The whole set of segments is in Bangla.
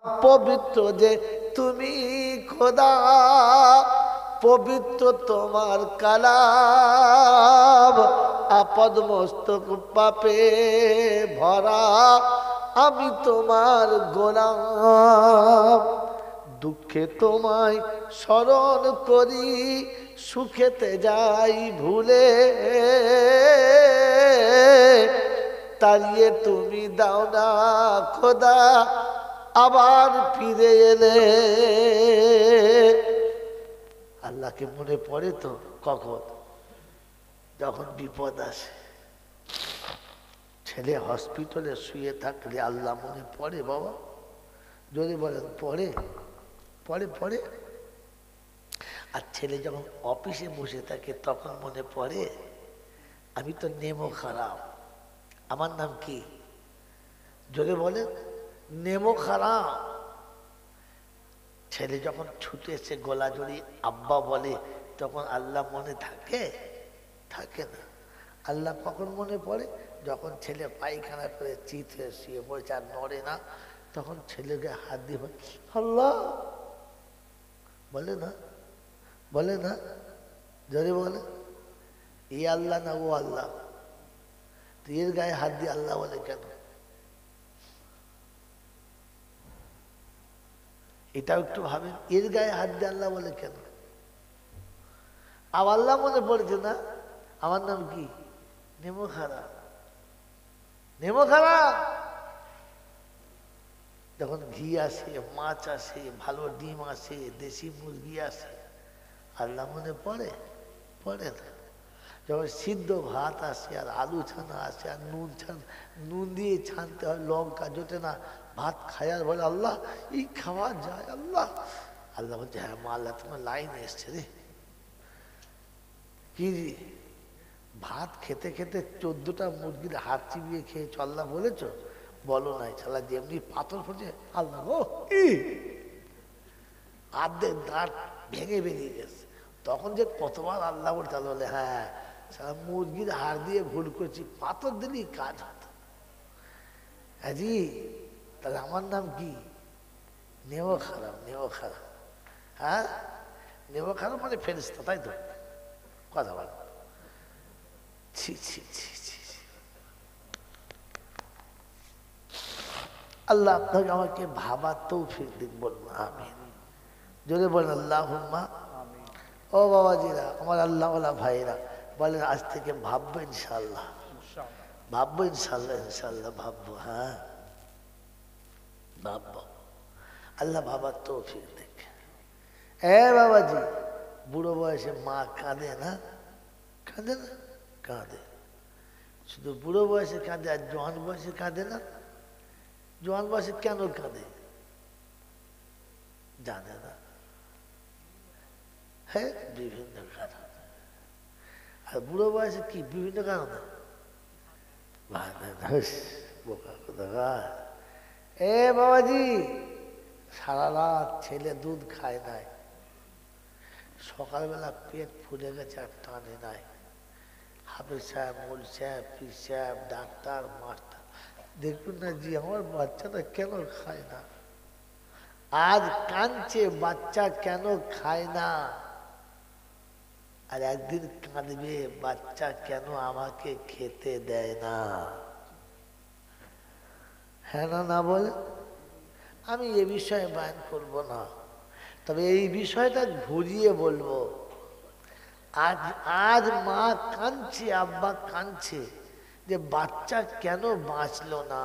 পবিত্র যে তুমি খোদা, পবিত্র তোমার কালাম, আপদ মস্তক পাপে ভরা আমি তোমার গোলাম। দুঃখে তোমায় স্মরণ করি, সুখেতে যাই ভুলে, তাড়িয়ে তুমি দাও না খোদা আবার ফিরে এলে। আল্লাহকে মনে পড়ে তো কখন, যখন বিপদ আসে। ছেলে হসপিটালে শুয়ে থাকলে আল্লাহ মনে পড়ে বাবা? যদি বলেন পড়ে, পড়ে পড়ে। আর ছেলে যখন অফিসে বসে থাকে তখন মনে পড়ে আমি তো নেমো খারাপ, আমার নাম কি? যদি বলেন নেমো খারাপ। ছেলে যখন ছুটে এসে গলা জড়ি আব্বা বলে তখন আল্লাহ মনে থাকে? থাকে না। আল্লাহ কখন মনে পড়ে? যখন ছেলে পায়খানা করে চিত হয়ে শুয়ে পড়েছে আর নড়ে না, তখন ছেলেকে হাত দিয়ে আল্লাহ বলে না? বলে না? যদি বলে এই আল্লাহ না ও আল্লাহ? তুই এর গায়ে হাত দিয়ে আল্লাহ বলে কেন? এটাও একটু ভাবেন, এর গায়ে হাত দিয়ে আল্লাহ বলে কেন? আর আল্লাহ মনে পড়ছে না আমার নাম কি? নেমো খারাপ। নেমো খারাপ। যখন ঘি আসে, মাছ আসে, ভালো ডিম আসে, দেশি মুরগি আসে, আল্লাহ মনে পড়ে? পড়ে না। যখন সিদ্ধ ভাত আসে আর আলু ছানা আসে আর নুন দিয়ে ছানতে হয়, লঙ্কা জোটে না, ভাত খায় আর বলে আল্লাহ এই খাওয়া যায়? আল্লাহ আল্লাহ বলছে হ্যাঁ মা, আল্লাহ তোমার লাইন এসছে রে। কি ভাত খেতে খেতে 14টা মুরগির হাত চিবিয়ে খেয়েছ আল্লাহ বলেছ? বলো নাই, ছালা যেমনি পাথর ফুটে আল্লাহ গো আর্ধেক দাঁত ভেঙে বেরিয়ে গেছে। তখন যে কতবার আল্লাহ বলতে বলে হ্যাঁ সারা মুরগির হাড় দিয়ে ভুল করছি, পাথর দিলেই কাজ হতো। হ্যাঁ জি, তাহলে আমার নাম কি? নেও খারাপ। নেও খারাপ, হ্যাঁ নেও খারাপ মানে ফেরেশতা, তাই তো? কথা বল। ছি ছি ছি ছি। আল্লাহ আপনাকে আমাকে ভাবার তৌফিক দিন, বলুন আমিন। জোরে বলেন আল্লাহুম্মা। ও বাবাজিরা, আমার আল্লাহওয়ালা ভাইরা বলেন আজ থেকে ভাববো ইনশাল্লাহ, ভাববো ইনশাল্লাহ, ইনশাল্লাহ ভাববো। হ্যাঁ ভাববো। আল্লাহ ভাবার তৌফিক দিক। বাবাজি, বুড়ো বয়সে মা কাঁদে না? কাঁদে না? কাঁদে। শুধু বুড়ো বয়সে কাঁদে আর জোয়ান বয়সে কাঁদে না? জোয়ান বয়সে কেন কাঁদে জানে না? হ্যাঁ বিভিন্ন কারণ। আর বুড়ো বয়সে কি বিভিন্ন কারণে? বোকা কথা। বাবাজি, সারা রাত ছেলে দুধ খায় নাই, সকালবেলা পেট ফুলে গেছে আর টানে নাই। হাফিজ সাহেব, মৌল সাহেব, পীর সাহেব, ডাক্তার, মাস্টার, দেখুন না জি আমার বাচ্চাটা কেন খায় না। আজ কাঁদছে বাচ্চা কেন খায় না, আর একদিন কাঁদবে বাচ্চা কেন আমাকে খেতে দেয় না। হ্যাঁ না না বলে? আমি এ বিষয়ে বয়ান করব না, তবে এই বিষয়টা ঘুরিয়ে বলবো। আজ আজ মা কাঁদছে, আব্বা কাঁদছে যে বাচ্চা কেন বাঁচলো না।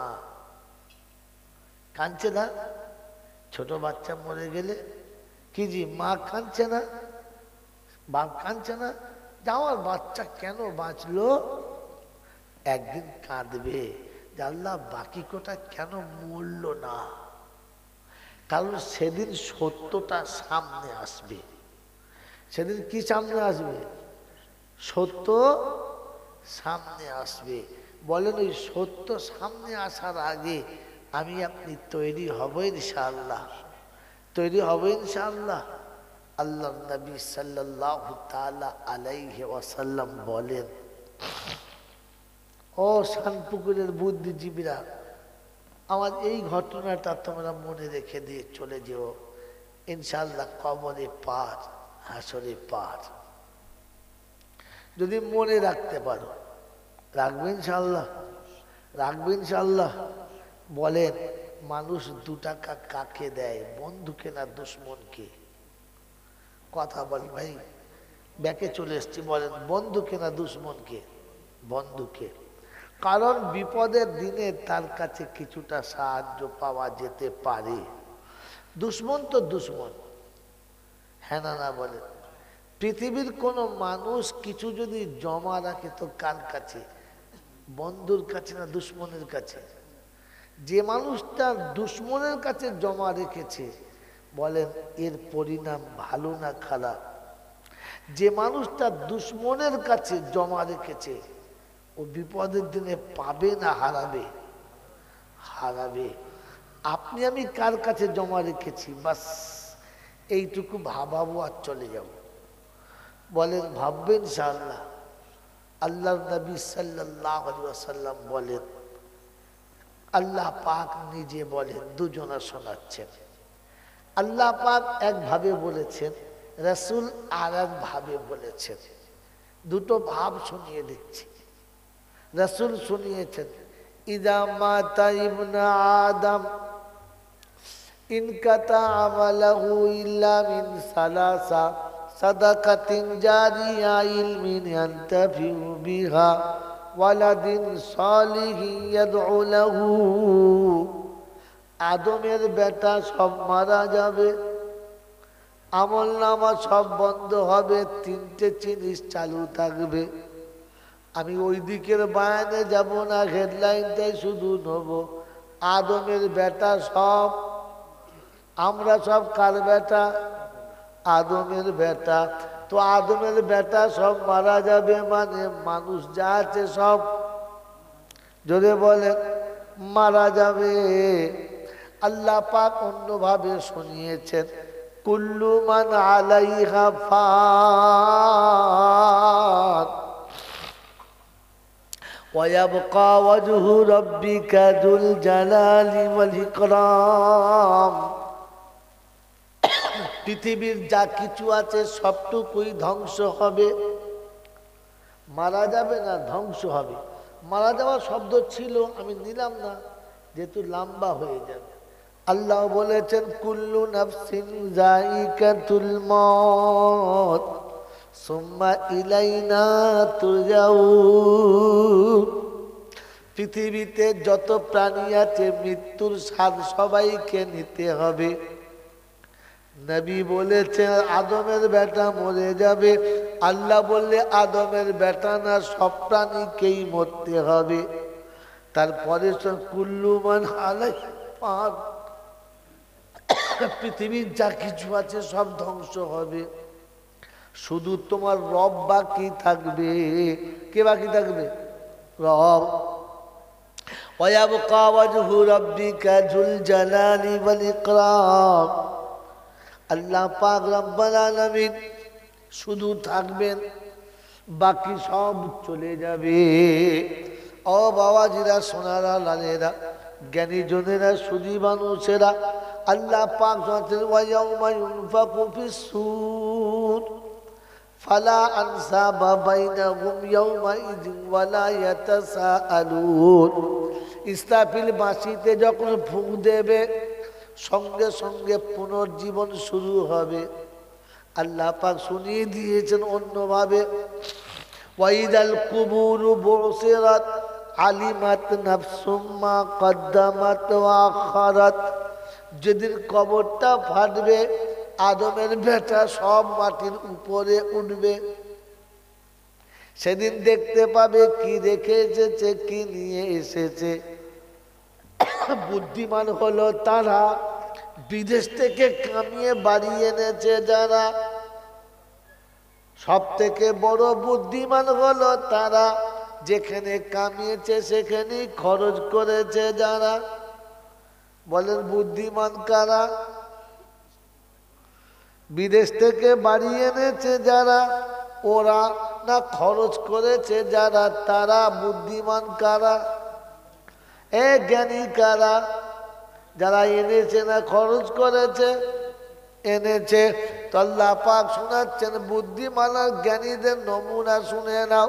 কাঁদছে না? ছোট বাচ্চা মরে গেলে কি জি মা কাঁদছে না? বাপ কাঁদছে না যে আমার বাচ্চা কেন বাঁচলো? একদিন কাঁদবে যে আল্লাহ বাকি কোটা কেন মরল না। কারণ সেদিন সত্যটা সামনে আসবে। সেদিন কি সামনে আসবে? সত্য সামনে আসবে। বলেন ওই সত্য সামনে আসার আগে আমি আপনি তৈরি হব ইনশাআল্লাহ? তৈরি হব ইনশাআল্লাহ? আল্লাহ নবী সাল্লাল্লাহু তাআলা আলাইহি ওয়াসাল্লাম বলেন, ও শানপুকুরের বুদ্ধিজীবীরা, আমার এই ঘটনাটা তোমরা মনে রেখে দিয়ে চলে যেও, ইনশাআল্লাহ কবরে পার, হাসরে পার। যদি মনে রাখতে পারো, রাখবে ইনশাআল্লাহ, রাখবে ইনশাআল্লাহ। বলেন, মানুষ 2 টাকা কাকে দেয়, বন্ধুকে না দুশ্মনকে? কথা বলি ভাই, ব্যাকে চলে এসছি। বলেন, বন্ধুকে না দুশ্মনকে? বন্ধুকে। কারণ বিপদের দিনে তার কাছে কিছুটা সাহায্য পাওয়া যেতে পারে। দুশ্মন তো দুশ্মন, হ্যাঁ না না বলে? পৃথিবীর কোনো মানুষ কিছু যদি জমা রাখে তো কার কাছে? বন্ধুর কাছে না দুশ্মনের কাছে? যে মানুষটা দুশ্মনের কাছে জমা রেখেছে, বলেন এর পরিণাম ভালো না খারাপ? যে মানুষটা দুশ্মনের কাছে জমা রেখেছে, ও বিপদের দিনে পাবে না হারাবে? হারাবে। আপনি আমি কার কাছে জমা রেখেছি, বাস এইটুকু ভাবাবো আর চলে যাব। বলেন, ভাববেন ইনশাআল্লাহ। আল্লাহর নবী সাল্লাল্লাহু আলাইহি ওয়াসাল্লাম বলেন, আল্লাহ পাক নিজে বলেন, দুজনা শোনাচ্ছেন। আল্লাহ পাক একভাবে বলেছেন, রাসূল আর একভাবে বলেছেন। দুটো ভাব শুনিয়ে দিচ্ছি। রাসূল শুনিয়েছেন, ইযা মাতা ইবনু আদম ইনকাতা আমালহু ইল্লা মিন সালাসা সাদাকাতিন জারিয়া ইলমিন ইয়ানতাফিউ বিহা ওয়ালাদিন সালিহিন ইয়াদউ লাহু। আদমের বেটা সব মারা যাবে, আমল নামা সব বন্ধ হবে, 3টে জিনিস চালু থাকবে। আমি ওই দিকের বায়ানে যাব না, হেডলাইনটাই শুধু নেব। আদমের বেটা সব, আমরা সব কার বেটা? আদমের বেটা। তো আদমের বেটা সব মারা যাবে, মানে মানুষ যা আছে সব, যদি বলে মারা যাবে। আল্লাহ পাক অন্যভাবে শুনিয়েছেন, কুল্লু মান আলাইহা ফান ওয়ায়াবকা ওয়াজহু রাব্বিকা যুল জালালি ওয়াল ইকরাম। পৃথিবীর যা কিছু আছে সবটুকুই ধ্বংস হবে, মারা যাবে না, ধ্বংস হবে। মারা যাওয়ার শব্দ ছিল, আমি নিলাম না যেহেতু লম্বা হয়ে যাবে। আল্লাহ বলেছেন, কুল্লু নাফসিন যায়িকাতুল মউত সুম্মা ইলাইনা তুরজাউন। পৃথিবীতে যত প্রাণী আছে মৃত্যুর স্বাদ সবাইকে নিতে হবে। নবী বলেছেন আদমের বেটা মরে যাবে, আল্লাহ বললে আদমের বেটা না, সব প্রাণীকেই মরতে হবে। তারপরে কুল্লু মান আলাইহা ফান, পৃথিবীর যা কিছু আছে সব ধ্বংস হবে, শুধু তোমার রব বাকি থাকবে। কে বাকি থাকবে? রব। ওয়ায়াবকা ওয়াজহু রাব্বিকা যুল জালালি ওয়াল ইকরাম। আল্লাহ পাক রব্বুল আলামিন শুধু থাকবেন, বাকি সব চলে যাবে। ও বাবাজিরা, সোনারা, লালেরা, জ্ঞানী জনেরা, সুধী মানুষেরা, আল্লাহ পাক বলেন, ওয়ায়াউমা ইউনফাকু ফিস-সূর ফালা আনসাবা বাইনাহুম ইয়াওমাইযিন ওয়ালা ইয়াতাসাআলুন। ইসরাফিল বাঁশিতে যখন ফুঁক দেবে, সঙ্গে সঙ্গে পুনর্জীবন শুরু হবে। আল্লাহ পাক শুনিয়ে দিয়েছেন অন্যভাবে, ওয়াইদাল কুবুরু বুসিরাত আলিমাত নাফসুম মা কদ্দামাত ওয়া আখারাত। যেদিন কবরটা ফাটবে, আদমের বেটা সব মাটির উপরে উঠবে। সেদিন দেখতে পাবে কি রেখে এসেছে, কি নিয়ে এসেছে। বুদ্ধিমান হলো তারা, বিদেশ থেকে কামিয়ে বাড়ি এনেছে যারা। সব থেকে বড় বুদ্ধিমান হলো তারা, যেখানে কামিয়েছে সেখানেই খরচ করেছে যারা। বলেন বুদ্ধিমান কারা? বিদেশ থেকে বাড়ি এনেছে যারা, ওরা না খরচ করেছে যারা, তারা বুদ্ধিমান কারা? এ জ্ঞানী কারা? যারা এনেছে না খরচ করেছে, এনেছে তো আল্লাহ পাক শোনাচ্ছেন বুদ্ধিমানার জ্ঞানীদের নমুনা শুনে নাও।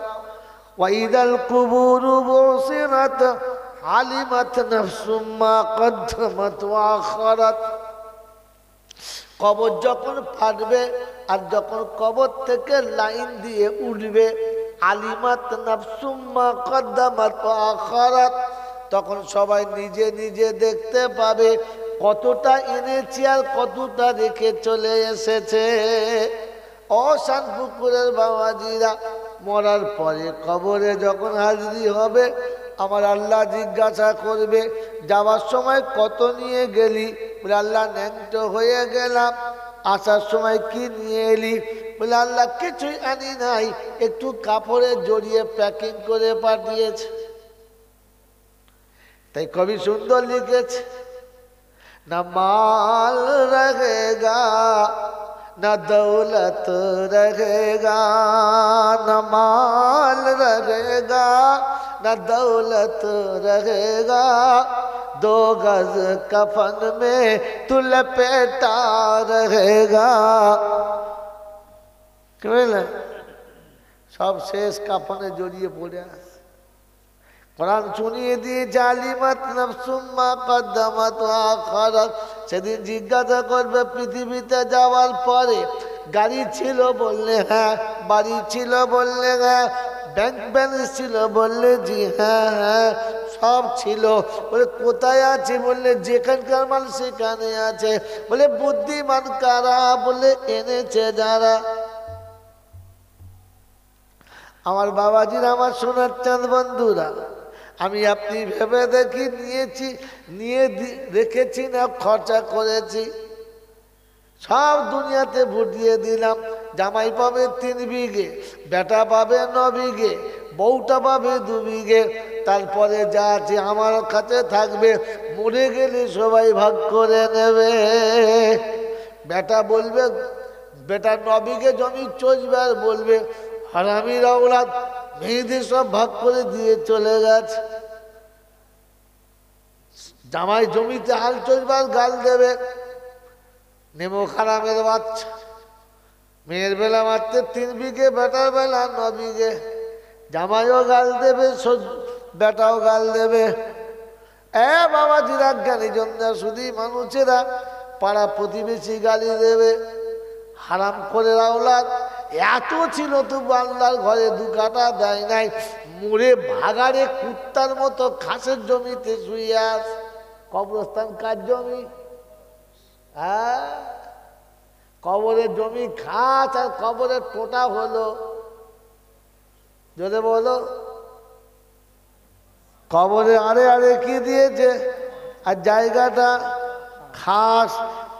ওয়াইদাল কুবুরু বুসিরাত আলিমাত নাফসুম মা কদ্দামাত ওয়া আখারাত। কবর যখন ফাটবে আর যখন কবর থেকে লাইন দিয়ে উঠবে, আলিমাত নাফসুম মা কদ্দামাত ওয়া আখারাত, তখন সবাই নিজে নিজে দেখতে পাবে কতটা এনেছি আর কতটা রেখে চলে এসেছে। অশানপুকুরের বাবাজিরা, মরার পরে কবরে যখন হাজিরি হবে, আমার আল্লাহ জিজ্ঞাসা করবে যাওয়ার সময় কত নিয়ে গেলি? বলে আল্লাহ ন্যাংটো হয়ে গেলাম। আসার সময় কি নিয়ে এলি? বলে আল্লাহ কিছুই আনি নাই, একটু কাপড়ে জড়িয়ে প্যাকিং করে পাঠিয়েছে। তাই কবি সুন্দর লিখেছে, না মাল রহেগা না দৌলত রহেগা, না মাল রহেগা না দৌলত রহেগা, दो गज कफन में तू लपेटा रहेगा। কি বলে সব শেষ কাফনে জড়িয়ে পড়ে আছে। কোরআন শুনিয়ে দিয়ে জালিমাত নাফসুম মা কদ্দামাত ওয়া আখারাত। সেদিন জিজ্ঞাসা করবে পৃথিবীতে যাওয়ার পরে গাড়ি ছিল বললে হ্যাঁ, বাড়ি ছিল বললে হ্যাঁ, ব্যাংক ব্যালেন্স ছিল বললে জি হ্যাঁ হ্যাঁ সব ছিল। বলে কোথায় আছে? বললে যেখানকার মাল সেখানে আছে। বলে বুদ্ধিমান কারা? বলে এনেছে যারা। আমার বাবাজিরা, আমার সোনার চাঁদ বন্ধুরা, আমি আপনি ভেবে দেখি নিয়ে রেখেছি না খরচা করেছি? সব দুনিয়াতে ভুটিয়ে দিলাম। জামাই পাবে 3 বিঘে, বেটা পাবে 9 বিঘে, বউটা পাবে 2 বিঘে, তারপরে যা আছে আমার কাছে থাকবে, মরে গেলে সবাই ভাগ করে নেবে। বেটা বলবে, বেটা 9 বিঘে জমি চলবে, আর বলবে হারামির আওলাদ, মেয়েদের সব ভাগ করে দিয়ে চলে গেছে। জামাই জমিতে হাল চলবার গাল দেবে, নেমো খারামের বাচ্চা, মেয়ের বেলা মারতে 3 বিঘে, বেটার বেলা 9 বিঘে। জামাইও গাল দেবে, বেটাও গাল দেবে। বাবাজিরা, জ্ঞানী জনরা, শুধু মানুষেরা, পাড়া প্রতিবেশী গালি দেবে। হারাম করে আওলাদ এত ছিল তবু আল্লাহর ঘরে 2 কাঠা দেয় নাই, মুড়ে ভাগাড়ে কুত্তার মতো ঘাসের জমিতে শুয়ে আস। কবরস্থান কার জমি? হ্যাঁ, কবরের জমি ঘাস আর কবরের টোটা হলো। যদি বলো কবরে আরে আরে কি দিয়েছে? আর জায়গাটা ঘাস,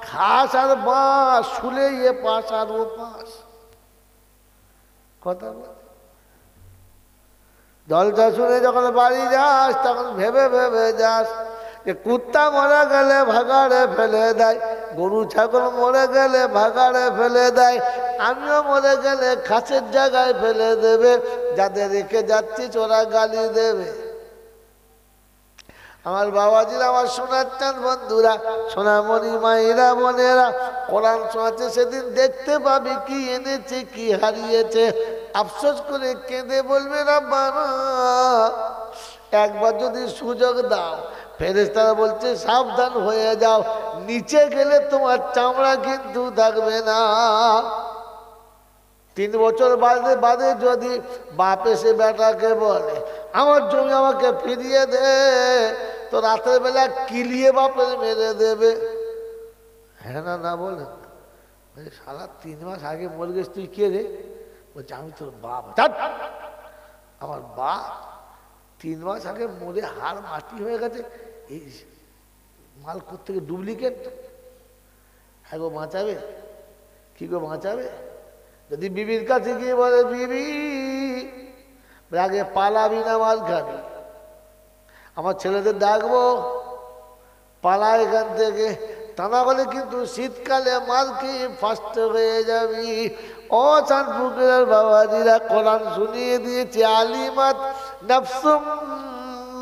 ঘাস আর বাঁশ, শুলে এ পাশ আর ও পাশ। কথা বল, জলটা শুনে যখন বাড়ি যাস তখন ভেবে ভেবে যাস যে কুত্তা মরে গেলে ভাগাড়ে ফেলে দেয়, গরু ছাগল মরে গেলে ভাগাড়ে ফেলে দেয়, আমিও মরে গেলে খাসের জায়গায় ফেলে দেবে। যাদের রেখে যাচ্ছিস ওরা গালি দেবে। আমার বাবাজিরা, আমার সোনার চাঁদ বন্ধুরা, সোনামণি মায়েরা, বোনেরা, কোরআন শোনাচ্ছে, সেদিন দেখতে পাবি কি এনেছে কি হারিয়েছে। আফসোস করে কেঁদে বলবে রাব্বানা, একবার যদি সুযোগ দাও। ফেরেশতারা বলছে সাবধান হয়ে যাও, নিচে গেলে তোমার চামড়া কিন্তু থাকবে না। 3 বছর বাদে যদি বাপ এসে বেটাকে বলে আমার জমি আমাকে ফিরিয়ে দে, তো রাতের বেলা কিলিয়ে বাপের মেরে দেবে। হ্যাঁ না না বলে সারা 3 মাস আগে মরে গেছ, তুই কে রে? বলছে আমি তোর বাপ। আমার বাপ 3 মাস আগে মরে হাড় মাটি হয়ে গেছে, এই মাল কোত্থেকে ডুপ্লিকেট। হ্যাঁ গো বাঁচাবে? কি গো বাঁচাবে? যদি বিবির কাছে গিয়ে বলে বিবি আগে পালাবি না মাল খাবি, আমার ছেলেদের ডাকবো পালা এখান থেকে, তা না হলে কিন্তু শীতকালে মাল খেয়ে ফাস্ট হয়ে যাবি। ও চাঁদপুকুরের বাবাজিরা, কোরআন শুনিয়ে দিয়েছে আলিমাত নাফসুম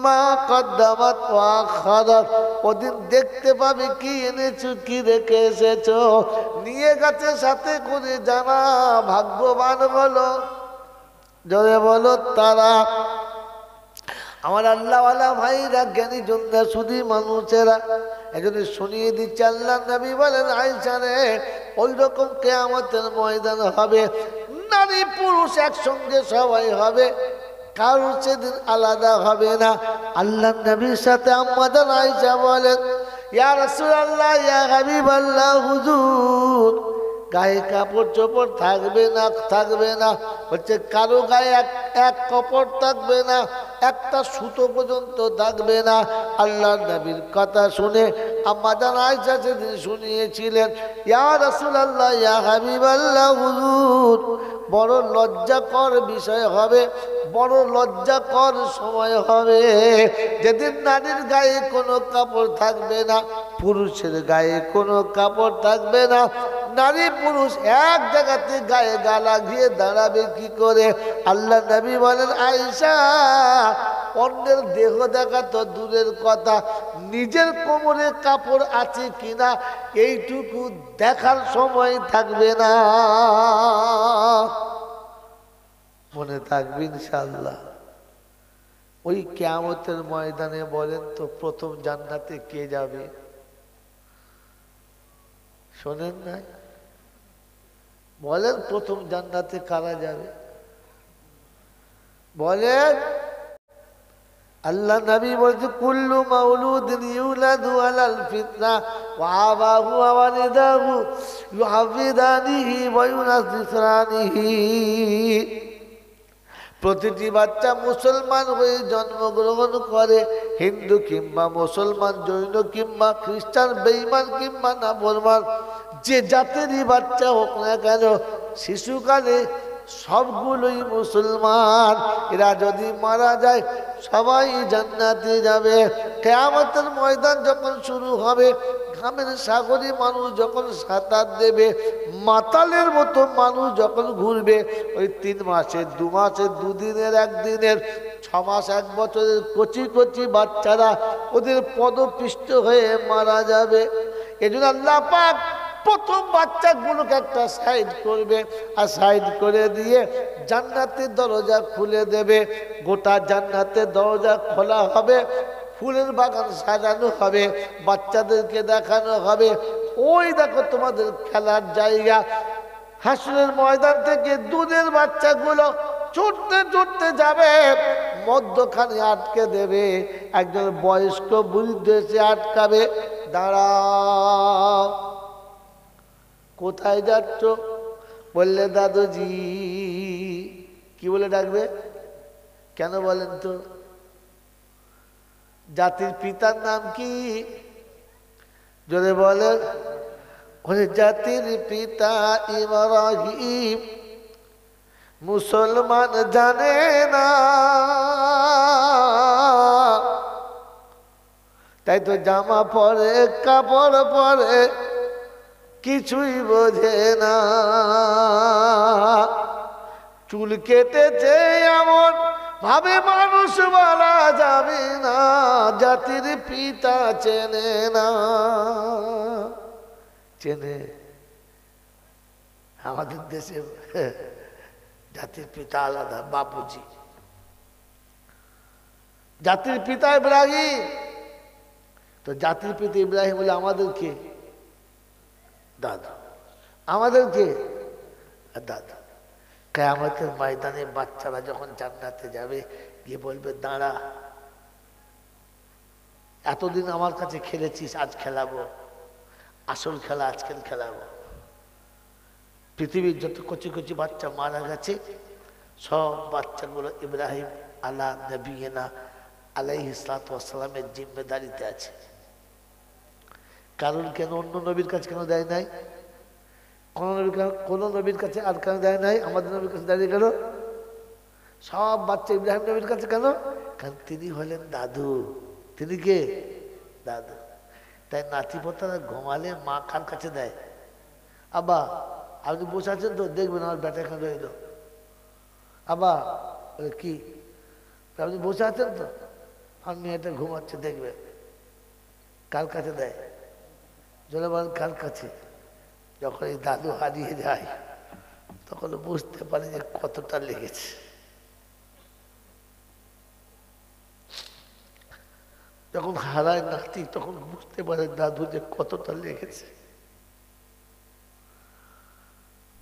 মা কদ্দামাত ওয়া আখারাত, ওদিন দেখতে পাবে কি এনেছো কি রেখে এসেছো। নিয়ে গেছে সাথে করে জানা, ভাগ্যবান হলো, জোরে বলো তারা। আমার আল্লাহওয়ালা ভাইরা, জ্ঞানী জন্য শুধু মানুষেরা, এজন্য শুনিয়ে দিচ্ছে আল্লাহ নবী বলেন আয়েশা রে, ওই রকম কিয়ামতের ময়দান হবে, নারী পুরুষ একসঙ্গে সবাই হবে, কারো সেদিন আলাদা হবে না। আল্লাহ নবীর সাথে আম্মা জান আয়েশা বলেন, ইয়া রাসূলুল্লাহ, ইয়া হাবিবাল্লাহ, হুজুর গায়ে কাপড় চোপড় থাকবে না, থাকবে না। বলছে কারো গায়ে এক কাপড় থাকবে না, একটা সুতো পর্যন্ত থাকবে না। আল্লাহ নবীর কথা শুনে আম্মা জান আয়েশা সেদিন শুনিয়েছিলেন, ইয়া রাসূলুল্লাহ, ইয়া হাবিবাল্লাহ, হুজুর বড় লজ্জাকর বিষয় হবে, বড় লজ্জাকর সময় হবে, যেদিন নারীর গায়ে কোনো কাপড় থাকবে না, পুরুষের গায়ে কোনো কাপড় থাকবে না। নারী পুরুষ এক জায়গাতে গায়ে গা লাগিয়ে দাঁড়াবে কি করে? আল্লাহ নবী বলেন আয়েশা, অন্যের দেহ দেখা তো দূরের কথা, নিজের কোমরে কাপড় আছে কিনা এইটুকু দেখার সময় থাকবে না। মনে থাকবে ইনশাআল্লাহ। ওই কিয়ামতের ময়দানে বলেন তো প্রথম জান্নাতে কে যাবে? শোনেন না? বলেন প্রথম জান্নাতে কারা যাবে? বলেন। আল্লাহ নবী বলছে, কুল্লু মাউলুদিন ইউলাদু আলাল ফিতরা ওয়া আবাহু ওয়া ওয়ালিদাহু ইউহাফিদানিহি ওয়া ইউনাসিরানিহি। প্রতিটি বাচ্চা মুসলমান হয়ে জন্মগ্রহণ করে, হিন্দু কিংবা মুসলমান, জৈন কিংবা খ্রিস্টান, বেঈমান কিংবা নাফরমান, যে জাতেরই বাচ্চা হোক না কেন, শিশুকালে সবগুলোই মুসলমান। এরা যদি মারা যায় সবাই জান্নাতে যাবে। কিয়ামতের ময়দান যখন শুরু হবে, গ্রামের সাগরে মানুষ যখন সাঁতার দেবে, মাতালের মতো মানুষ যখন ঘুরবে, ওই 3 মাসের 2 মাসের 2 দিনের 1 দিনের 6 মাস 1 বছরের কচি কচি বাচ্চারা ওদের পদপিষ্ট হয়ে মারা যাবে। এজন্য আল্লাহ পাক প্রথম বাচ্চাগুলোকে একটা সাইড করবে, আর সাইড করে দিয়ে জান্নাতের দরজা খুলে দেবে। গোটা জান্নাতের দরজা খোলা হবে, ফুলের বাগান সাজানো হবে, বাচ্চাদেরকে দেখানো হবে, ওই দেখো তোমাদের খেলার জায়গা। হাসরের ময়দান থেকে দুধের বাচ্চাগুলো ছুটতে ছুটতে যাবে, মধ্যখানে আটকে দেবে। একজন বয়স্ক বৃদ্ধ এসে আটকাবে, দাঁড়াও, কোথায় যাচ্ছ? বললে দাদুজি। কি বলে ডাকবে? কেন বলেন তো? জাতির পিতার নাম কি? জোরে বলেন। ওরে জাতির পিতা ইব্রাহিম মুসলমান জানে না, তাই তো জামা পরে কাপড় পরে কিছুই বোঝে না। চুল কেটেছে এমন ভাবে মানুষ বলা যাবে না, জাতির পিতা চেনে না। চেনে? আমাদের দেশে জাতির পিতা আলাদা, বাপুজি। জাতির পিতা ইব্রাহিম, তো জাতির পিতা ইব্রাহিম বলে আমাদেরকে দাদা, আমাদেরকে দাদা। কিয়ামতের ময়দানে বাচ্চারা যখন জান্নাতে যাবে, গিয়ে বলবে দাঁড়া, এতদিন আমার কাছে খেলেছিস, আজ খেলাবো, আসল খেলা আজকাল খেলাবো। পৃথিবীর যত কচি কচি বাচ্চা মারা গেছে, সব বাচ্চাগুলো ইব্রাহিম আলা নবীনা আলাইহিস সালাতু ওয়াস সালামের জিম্মেদারিতে আছে। কারণ কেন অন্য নবীর কাছে কেন দেয় নাই? কোন নবীর কাছে আর কেন দেয় নাই? আমাদের নবীর কাছে দাঁড়িয়ে গেল সব বাচ্চা ইব্রাহিম নবীর কাছে কেন? কারণ তিনি হলেন দাদু। তিনি কে? দাদু। তাই নাতিপোতারা ঘুমালে মা কার কাছে দেয়? আব্বা আপনি বসে আছেন তো, দেখবেন আমার ব্যাটা এখানে রইল। আব্বা কি আপনি বসে আছেন তো, আর মেয়েটা ঘুমাচ্ছে, দেখবে কার কাছে দেয়, জলে বলেন কার কাছে। যখন এই দাদু হারিয়ে যায় তখন বুঝতে পারে যে কতটা লেগেছে। যখন হারায় নাতি তখন বুঝতে পারে দাদু যে কতটা লেগেছে।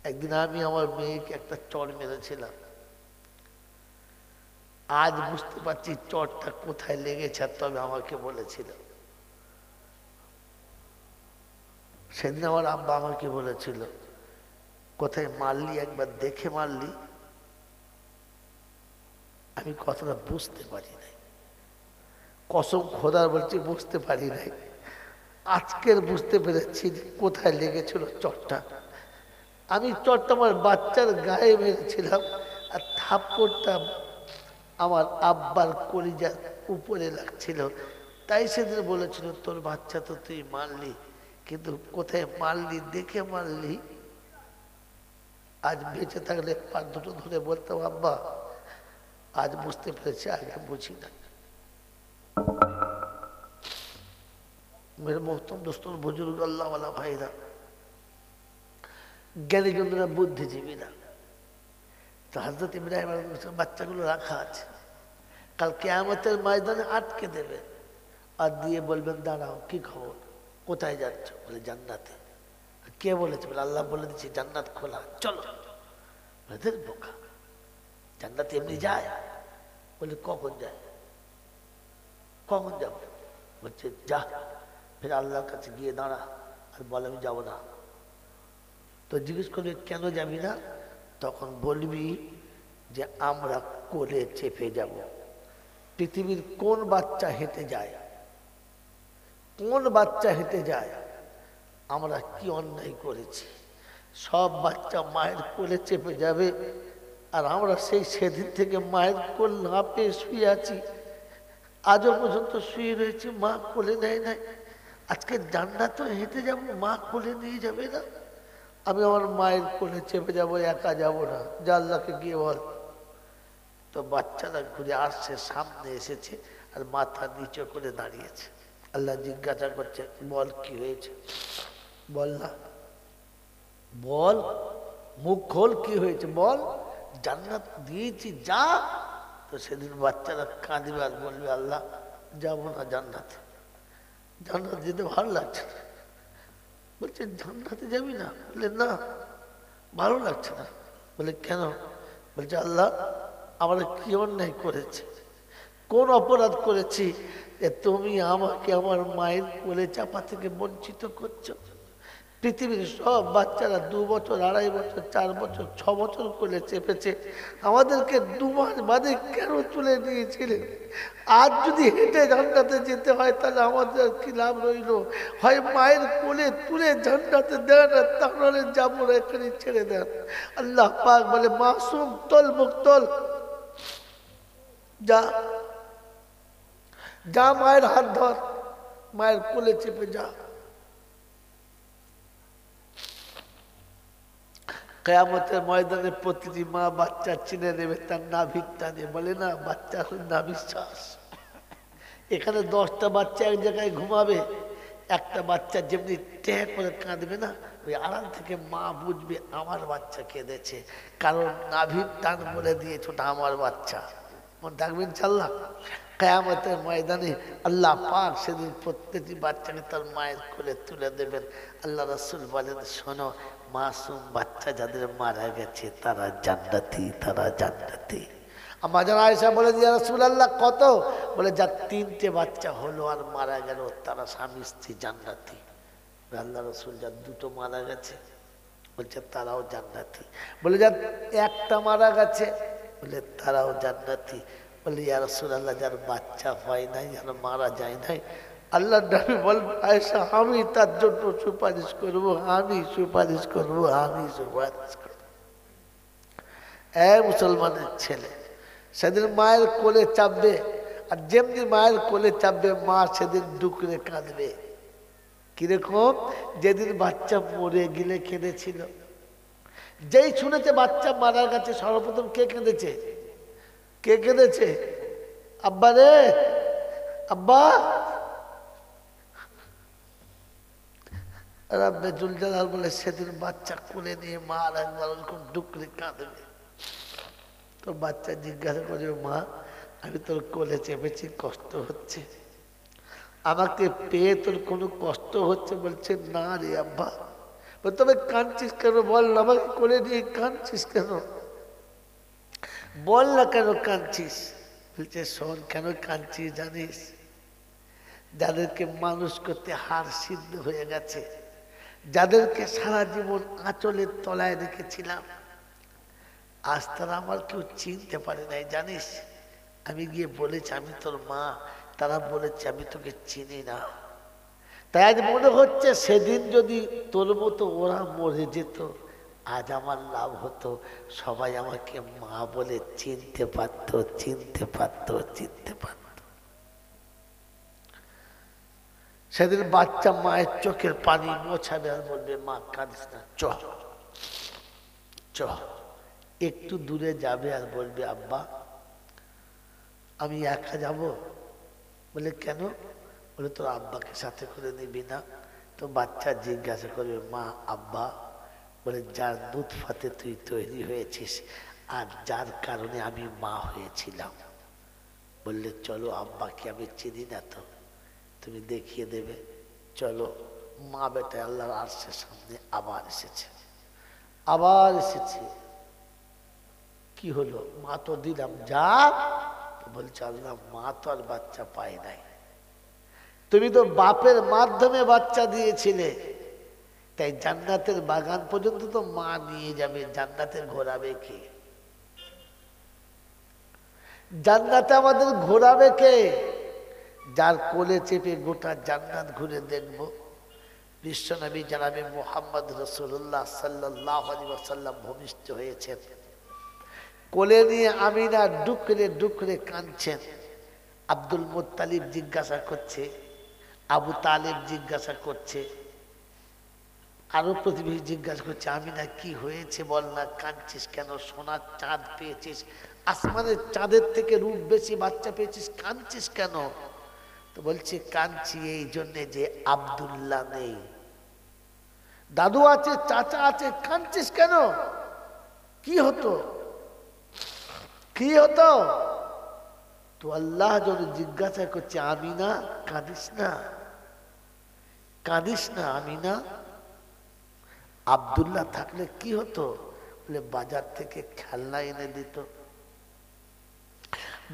একদিন আমি আমার মেয়েকে একটা চড় মেরেছিলাম, আজ বুঝতে পারছি চড়টা কোথায় লেগেছে, আর তবে আমাকে বলেছিল। সেদিন আমার আব্বা আমাকে বলেছিল, কোথায় মারলি একবার দেখে মারলি। আমি কথাটা বুঝতে পারি নাই, কসম খোদার বলছি বুঝতে পারি নাই। আজকের বুঝতে পেরেছি কোথায় লেগেছিল চটটা। আমি চটটা আমার বাচ্চার গায়ে মেরেছিলাম, আর থাপ্পড়টা আমার আব্বার কলিজার উপরে লাগছিল। তাই সেদিন বলেছিল, তোর বাচ্চা তো তুই মারলি, কিন্তু কোথায় মারলি দেখে মারলি। আজ বেঁচে থাকলে পা দুটো ধরে বলতাম, আব্বা আজ বুঝতে পেরেছি, আগে বুঝি না। मेरे मोहतरम दोस्तों, बुजुर्ग अल्लाह वाला भाईरा, জ্ঞানী জনরা, বুদ্ধিজীবীরা, তো হযরত ইব্রাহিম আলাইহিস সালাম বাচ্চাগুলো রাখা আছে, কাল কিয়ামতের ময়দানে আটকে দেবে আর দিয়ে বলবেন, দাঁড়াও কি খবর, কোথায় যাচ্ছ? বলে জান্নাতে। কে বলেছে? বলে আল্লাহ বলে দিচ্ছে জান্নাত খোলা, চলো। বলে বোকা, জান্নাতে এমনি যায়? বলে কখন যায়? কখন যাব? বলছে যা, ফের আল্লাহর কাছে গিয়ে দাঁড়া আর বল আমি যাব না। তো জিজ্ঞেস করবে কেন যাবি না? তখন বলবি যে আমরা কোলে চেপে যাব। পৃথিবীর কোন বাচ্চা হেঁটে যায়? কোন বাচ্চা হেঁটে যায়? আমরা কি অন্যায় করেছি? সব বাচ্চা মায়ের কোলে চেপে যাবে, আর আমরা সেদিন থেকে মায়ের কোল না পেয়ে শুয়ে আছি। আজও পর্যন্ত শুয়ে রয়েছি, মা কোলে নেয় নাই। আজকে জান্নাতে হেঁটে যাব, মা কোলে নিয়ে যাবে না। আমি আমার মায়ের কোলে চেপে যাব, একা যাব না, যা আল্লাহকে গিয়ে বল। তো বাচ্চারা ঘুরে আসছে, সামনে এসেছে আর মাথা নিচে করে দাঁড়িয়েছে। আল্লাহ জিজ্ঞাসা করছে, বল কি হয়েছে? বল না, বল, মুখ খোল, কি হয়েছে বল। জান্নাত দিয়েছি, যা। তো সেদিন বাচ্চারা কাঁদবে আর বলবে, আল্লাহ যাবো না জান্নাতে, জান্নাত যেতে ভালো লাগছে না। বলছে জান্নাতে যাবি না? বলে না, ভালো লাগছে না। বলে কেন? বলছে আল্লাহ আমরা কি অন্যায় করেছি, কোন অপরাধ করেছি যে তুমি আমাকে আমার মায়ের কোলে চাপা থেকে বঞ্চিত করছো? পৃথিবীর সব বাচ্চারা 2 বছর, 2.5 বছর, 4 বছর, 6 বছর কোলে চেপেছে, আমাদেরকে 2 মাস বাদে কেন তুলে নিয়েছিলেন? আজ যদি হেঁটে জান্নাতে যেতে হয় তাহলে আমাদের কি লাভ রইল? হয় মায়ের কোলে তুলে জান্নাতে দেন, তাহলে যাবো না, এখানে ছেড়ে দেন। আল্লাহ পাক বলে, মাসুম তল মুক্তল, যা যা, মায়ের হাত ধর, মায়ের কোলে চেপে যা। কিয়ামতের ময়দানে প্রতিটি মা বাচ্চা চিনে নেবে তার নাভির টানে। বলে না, বাচ্চা এখন নাভির শ্বাস। এখানে 10টা বাচ্চা এক জায়গায় ঘুমাবে, একটা বাচ্চা যেমনি ট্যাঁ করে কাঁদবে না, ওই আড়াল থেকে মা বুঝবে আমার বাচ্চা কেঁদেছে, কারণ নাভির টান বলে দিয়েছে ওটা আমার বাচ্চা। মনে থাকবেন ইনশাআল্লাহ। কিয়ামতের ময়দানে আল্লাহ পাক সেদিন প্রত্যেকটি বাচ্চাকে তার মায়ের কোলে তুলে দেবেন। আল্লাহ রাসূল বলেন, শোনো, মাসুম বাচ্চা যাদের মারা গেছে তারা জান্নাতি, তারা জান্নাতি। আমার জানা আয়েশা বলে, ইয়া রাসূলুল্লাহ কত? বলে যার 3টে বাচ্চা হলো আর মারা গেল তারা স্বামী স্ত্রী জান্নাতি। আল্লাহ রাসূল যার 2টো মারা গেছে বলছে তারাও জান্নাতি। বলে যার 1টা মারা গেছে বলে তারাও জান্নাতি। বলে ইয়া রাসূলুল্লাহ যার বাচ্চা হয় নাই, আর মারা যায় নাই, আল্লাহ নবী বলেন, আয়েশা আমি তার জন্য সুপারিশ করব, আমি সুপারিশ করব, আমি সুপারিশ করব। মুসলমানের ছেলে সেদিন মায়ের কোলে চাপবে, আর যেমনি মায়ের কোলে চাপবে মা সেদিন ডুকরে কাঁদবে। কিরকম? যেদিন বাচ্চা মরে গেলে কেঁদেছিল। যেই শুনেছে বাচ্চা মারা গেছে সর্বপ্রথম কে কেঁদেছে? কে কেঁদেছে? আব্বা রে, আব্বা রাব্বে জুল জালাল বলে সেদিন বাচ্চা কোলে নিয়ে মা আর একবার ওরকম ডুকরে কাঁদবে তো বাচ্চা জিজ্ঞাসা করে মা আমি তোর কোলে চেপেছি কষ্ট হচ্ছে আমাকে পেয়ে তোর কোনো কষ্ট হচ্ছে বলছে না রে আব্বা তবে কাঁদছিস কেন বল না আমাকে কোলে নিয়ে কাঁদছিস কেন বল না কেন কাঁদছিস বলছে শোন কেন কাঁদছিস জানিস যাদেরকে মানুষ করতে হাড় সিদ্ধ হয়ে গেছে যাদেরকে সারা জীবন আঁচলের তলায় রেখেছিলাম আজ তারা আমার কেউ চিনতে পারে নাই জানিস আমি গিয়ে বলেছি আমি তোর মা তারা বলেছে আমি তোকে চিনি না তাই আজ মনে হচ্ছে সেদিন যদি তোর মতো ওরা মরে যেত আজ আমার লাভ হতো সবাই আমাকে মা বলে চিনতে পারত চিনতে পারত চিনতে পারত সেদিন বাচ্চা মায়ের চোখের পানি মোছাবে আর বলবে মা কাঁদিস না চ চ একটু দূরে যাবে আর বলবে আব্বা আমি একা যাব বলে কেন বলে তোর আব্বাকে সাথে করে নিবি না তো বাচ্চা জিজ্ঞাসা করবে মা আব্বা বলে যার দুধ ফাতে তুই তৈরি হয়েছিস আর যার কারণে আমি মা হয়েছিলাম বললে চলো আব্বাকে আমি চিনি না তো তুমি দেখিয়ে দেবে চলো মা বেটা আল্লাহর আরশের সামনে আবার এসেছে কি হলো মা তো দিলাম যা বলছে আল্লাহ মা তো আর বাচ্চা পায় নাই তুমি তো বাপের মাধ্যমে বাচ্চা দিয়েছিলে তাই জান্নাতের বাগান পর্যন্ত তো মা নিয়ে যাবে জান্নাতে ঘোরাবে কে জান্নাতে আমাদের ঘোরাবে কে যার কোলে চেপে গোটা জান্নাত ঘুরে দেখব বিশ্বনবী জনাবে মুহাম্মদ রাসূলুল্লাহ সাল্লাল্লাহু আলাইহি ওয়াসাল্লাম ভূমিষ্ঠ হয়েছেন কোলে নিয়ে আমিনা ডুকরে ডুকরে কাঁদছেন আব্দুল মুত্তালিব জিজ্ঞাসা করছে আবু তালেব জিজ্ঞাসা করছে আরো প্রতিবেশী জিজ্ঞাসা করছে আমিনা কি হয়েছে বল না কাঁদছিস কেন সোনার চাঁদ পেয়েছিস আসমানের চাঁদের থেকে রূপ বেশি বাচ্চা পেয়েছিস কাঁদছিস কেন তো বলছে কাঁদছি এই জন্যে যে আব্দুল্লাহ নেই দাদু আছে চাচা আছে কাঁদছিস কেন কি হতো কি হতো তো আল্লাহ যখন জিজ্ঞাসা করছে আমিনা কাঁদিস না আমিনা আব্দুল্লাহ থাকলে কি হতো বলে বাজার থেকে খেলনা এনে দিত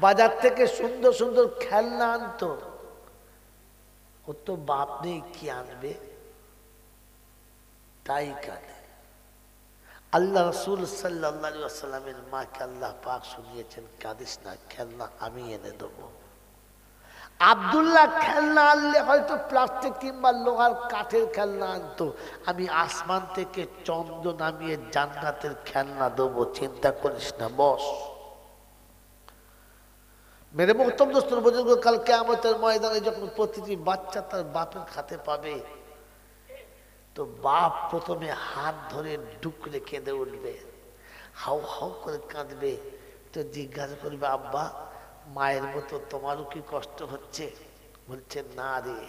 বাজার থেকে সুন্দর সুন্দর খেলনা আনতো ও তো বাপ নেই কি আনবে তাই কাঁদে আল্লাহ রাসূল সাল্লাল্লাহু আলাইহি ওয়াসাল্লামের মাকে আল্লাহ পাক শুনিয়েছেন কাঁদিস না খেলনা আমি এনে দেবো আব্দুল্লাহ খেলনা আনলে হয়তো প্লাস্টিক কিংবা লোহার কাঠের খেলনা আনতো আমি আসমান থেকে চন্দ্র নামিয়ে জান্নাতের খেলনা দেবো চিন্তা করিস না বস মেরে মোহতম দোস্তর বুজুর্গ কাল কিয়ামতের ময়দানে যখন প্রতিটি বাচ্চা তার বাপের খাতে পাবে তো বাপ প্রথমে হাত ধরে ডুকরে কেঁদে উঠবে হাউ হাউ করে কাঁদবে তো জিজ্ঞাসা করবে আব্বা মায়ের মতো তোমারও কি কষ্ট হচ্ছে বলছে না রে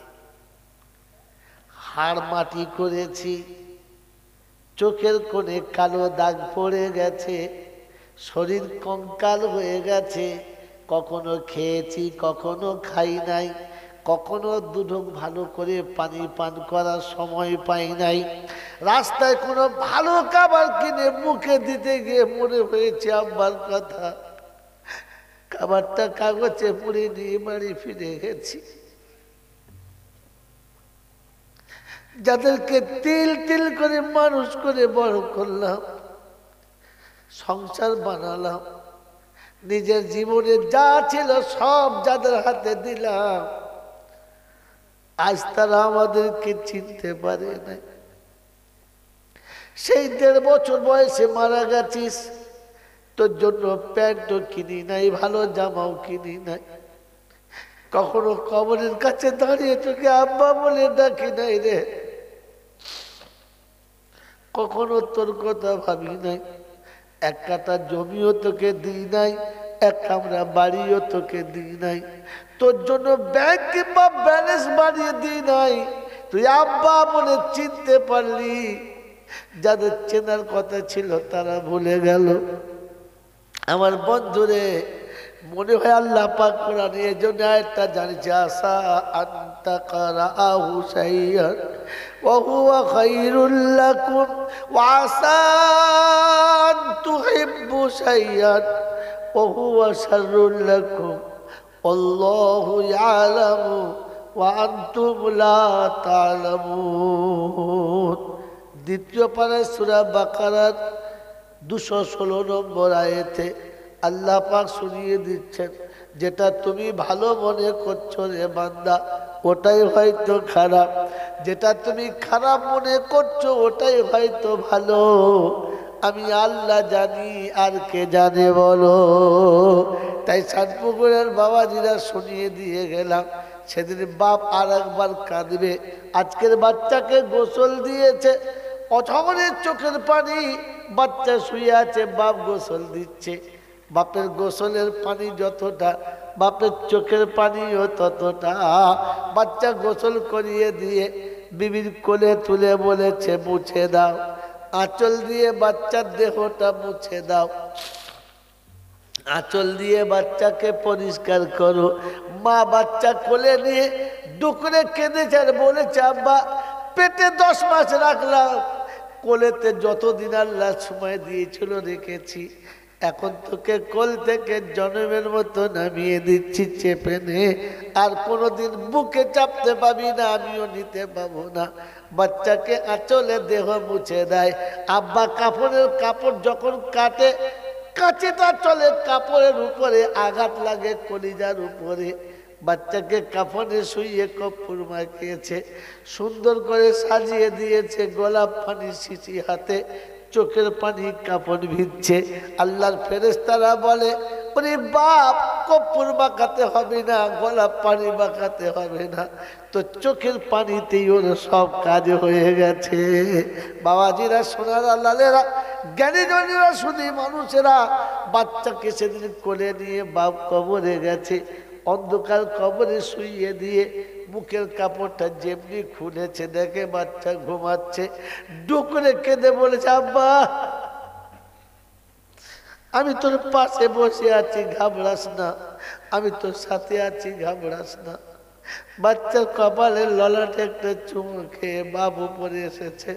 হাড় মাটি করেছি চোখের কোণে কালো দাগ পড়ে গেছে শরীর কঙ্কাল হয়ে গেছে কখনো খেয়েছি কখনো খাই নাই কখনো দুধক ভালো করে পানি পান করার সময় পাই নাই রাস্তায় কোনো ভালো খাবার কিনে মুখে দিতে গিয়ে মনে হয়েছে আব্বার কথা খাবারটা কাগজে পুড়ে নিয়ে বাড়ি ফিরে গেছি যাদেরকে তিল তিল করে মানুষ করে বড় করলাম সংসার বানালাম নিজের জীবনে যা ছিল সব যাদের হাতে দিলাম আজ তারা আমাদেরকে চিনতে পারে না সেই 1.5 বছর বয়সে মারা গেছিস তোর জন্য প্যান্টও কিনি নাই ভালো জামাও কিনি নাই কখনো কবরের কাছে দাঁড়িয়ে তোকে আব্বা বলে ডাকি নাই রে কখনো তোর কথা ভাবি নাই 1 কাঠা জমিও তোকে দিই নাই এক আমরা বাড়িও তোকে দিই নাই, তোর জন্য ব্যাংক কিংবা ব্যালেন্স বাড়িয়ে দিই নাই, তুই আব্বা বলে চিনতে পারলি, যাদের চেনার কথা ছিল তারা ভুলে গেল। আমার বন্ধুরে মনে হয় আল্লাহ পাক কোরআন এই জন্য আয়াতটা জানিয়েছে, আসা আনতা কারাহু শাইআন ওয়া হুয়া খায়রুল লাকুম ওয়া আসা আন তুহিব্বু শাইআন ওয়া হুয়া শাররুল লাকুম আল্লাহু ইয়ালামু ওয়া আনতুম লা তা'লামুন। দ্বিতীয় পারা সূরা বাকারার 216 নম্বর আয়াতে আল্লাহ পাক শুনিয়ে দিচ্ছেন, যেটা তুমি ভালো মনে করছো রে বান্দা ওটাই হয়তো খারাপ, যেটা তুমি খারাপ মনে করছো ওটাই হয়তো ভালো। আমি আল্লাহ জানি, আর কে জানে বলো। তাই সাতপুকুরের বাবাজিরা শুনিয়ে দিয়ে গেলাম, সেদিন বাপ আর একবার কাঁদবে। আজকের বাচ্চাকে গোসল দিয়েছে, অঝরে চোখের পানি, বাচ্চা শুয়ে আছে, বাপ গোসল দিচ্ছে। বাপের গোসলের পানি যতটা, বাপের চোখের পানিও ততটা। বাচ্চা গোসল করিয়ে দিয়ে বিবির কোলে তুলে বলেছে, মুছে দাও, আঁচল দিয়ে বাচ্চার দেহটা মুছে দাও, আঁচল দিয়ে বাচ্চাকে পরিষ্কার করো। মা বাচ্চা কোলে নিয়ে ডুকরে কেঁদেছে আর বলেছে, আব্বা পেটে 10 মাস রাখলাম, কোলেতে যতদিন আল্লাহ সময় দিয়েছিল রেখেছি, এখন তোকে কোল থেকে জনমের মতো নামিয়ে দিচ্ছি চেপে নে, আর কোনোদিন বুকে চাপতে পাবি না, আমিও নিতে পাবো না। বাচ্চাকে আঁচলে দেহ মুছে দেয়। আব্বা কাপড়ের কাপড় যখন কাটে, কাঁচেটা চলে কাপড়ের উপরে, আঘাত লাগে কলিজার উপরে। বাচ্চাকে কাফনে শুইয়ে কর্পূর মাখিয়েছে, সুন্দর করে সাজিয়ে দিয়েছে, গোলাপ পানি শিশি হাতে, চোখের পানি কাপড় ভিজছে। আল্লাহর ফেরেশতারা বলে, ওরে বাপ কর্পূর মাখাতে হবে না, গোলাপ পানি মাখাতে হবে না, তো চোখের পানিতেই ওর সব কাজ হয়ে গেছে। বাবাজিরা, সোনারা, লালেরা, জ্ঞানীজনেরা, শুধু মানুষেরা, বাচ্চাকে সেদিন কোলে নিয়ে বাপ কবরে গেছে। অন্ধকার কবরে শুইয়ে দিয়ে মুখের কাপড়টা যেমনি খুলেছে, দেখে বাচ্চা ঘুমাচ্ছে, ডুকরে কেঁদে বলেছে, আব্বা আমি তোর পাশে বসে আছি, ঘাবড়াস না, আমি তোর সাথে আছি, ঘাবড়াস না। বাচ্চার কপালে ললাটে একটা চুমু খেয়ে বাপ উপরে এসেছে।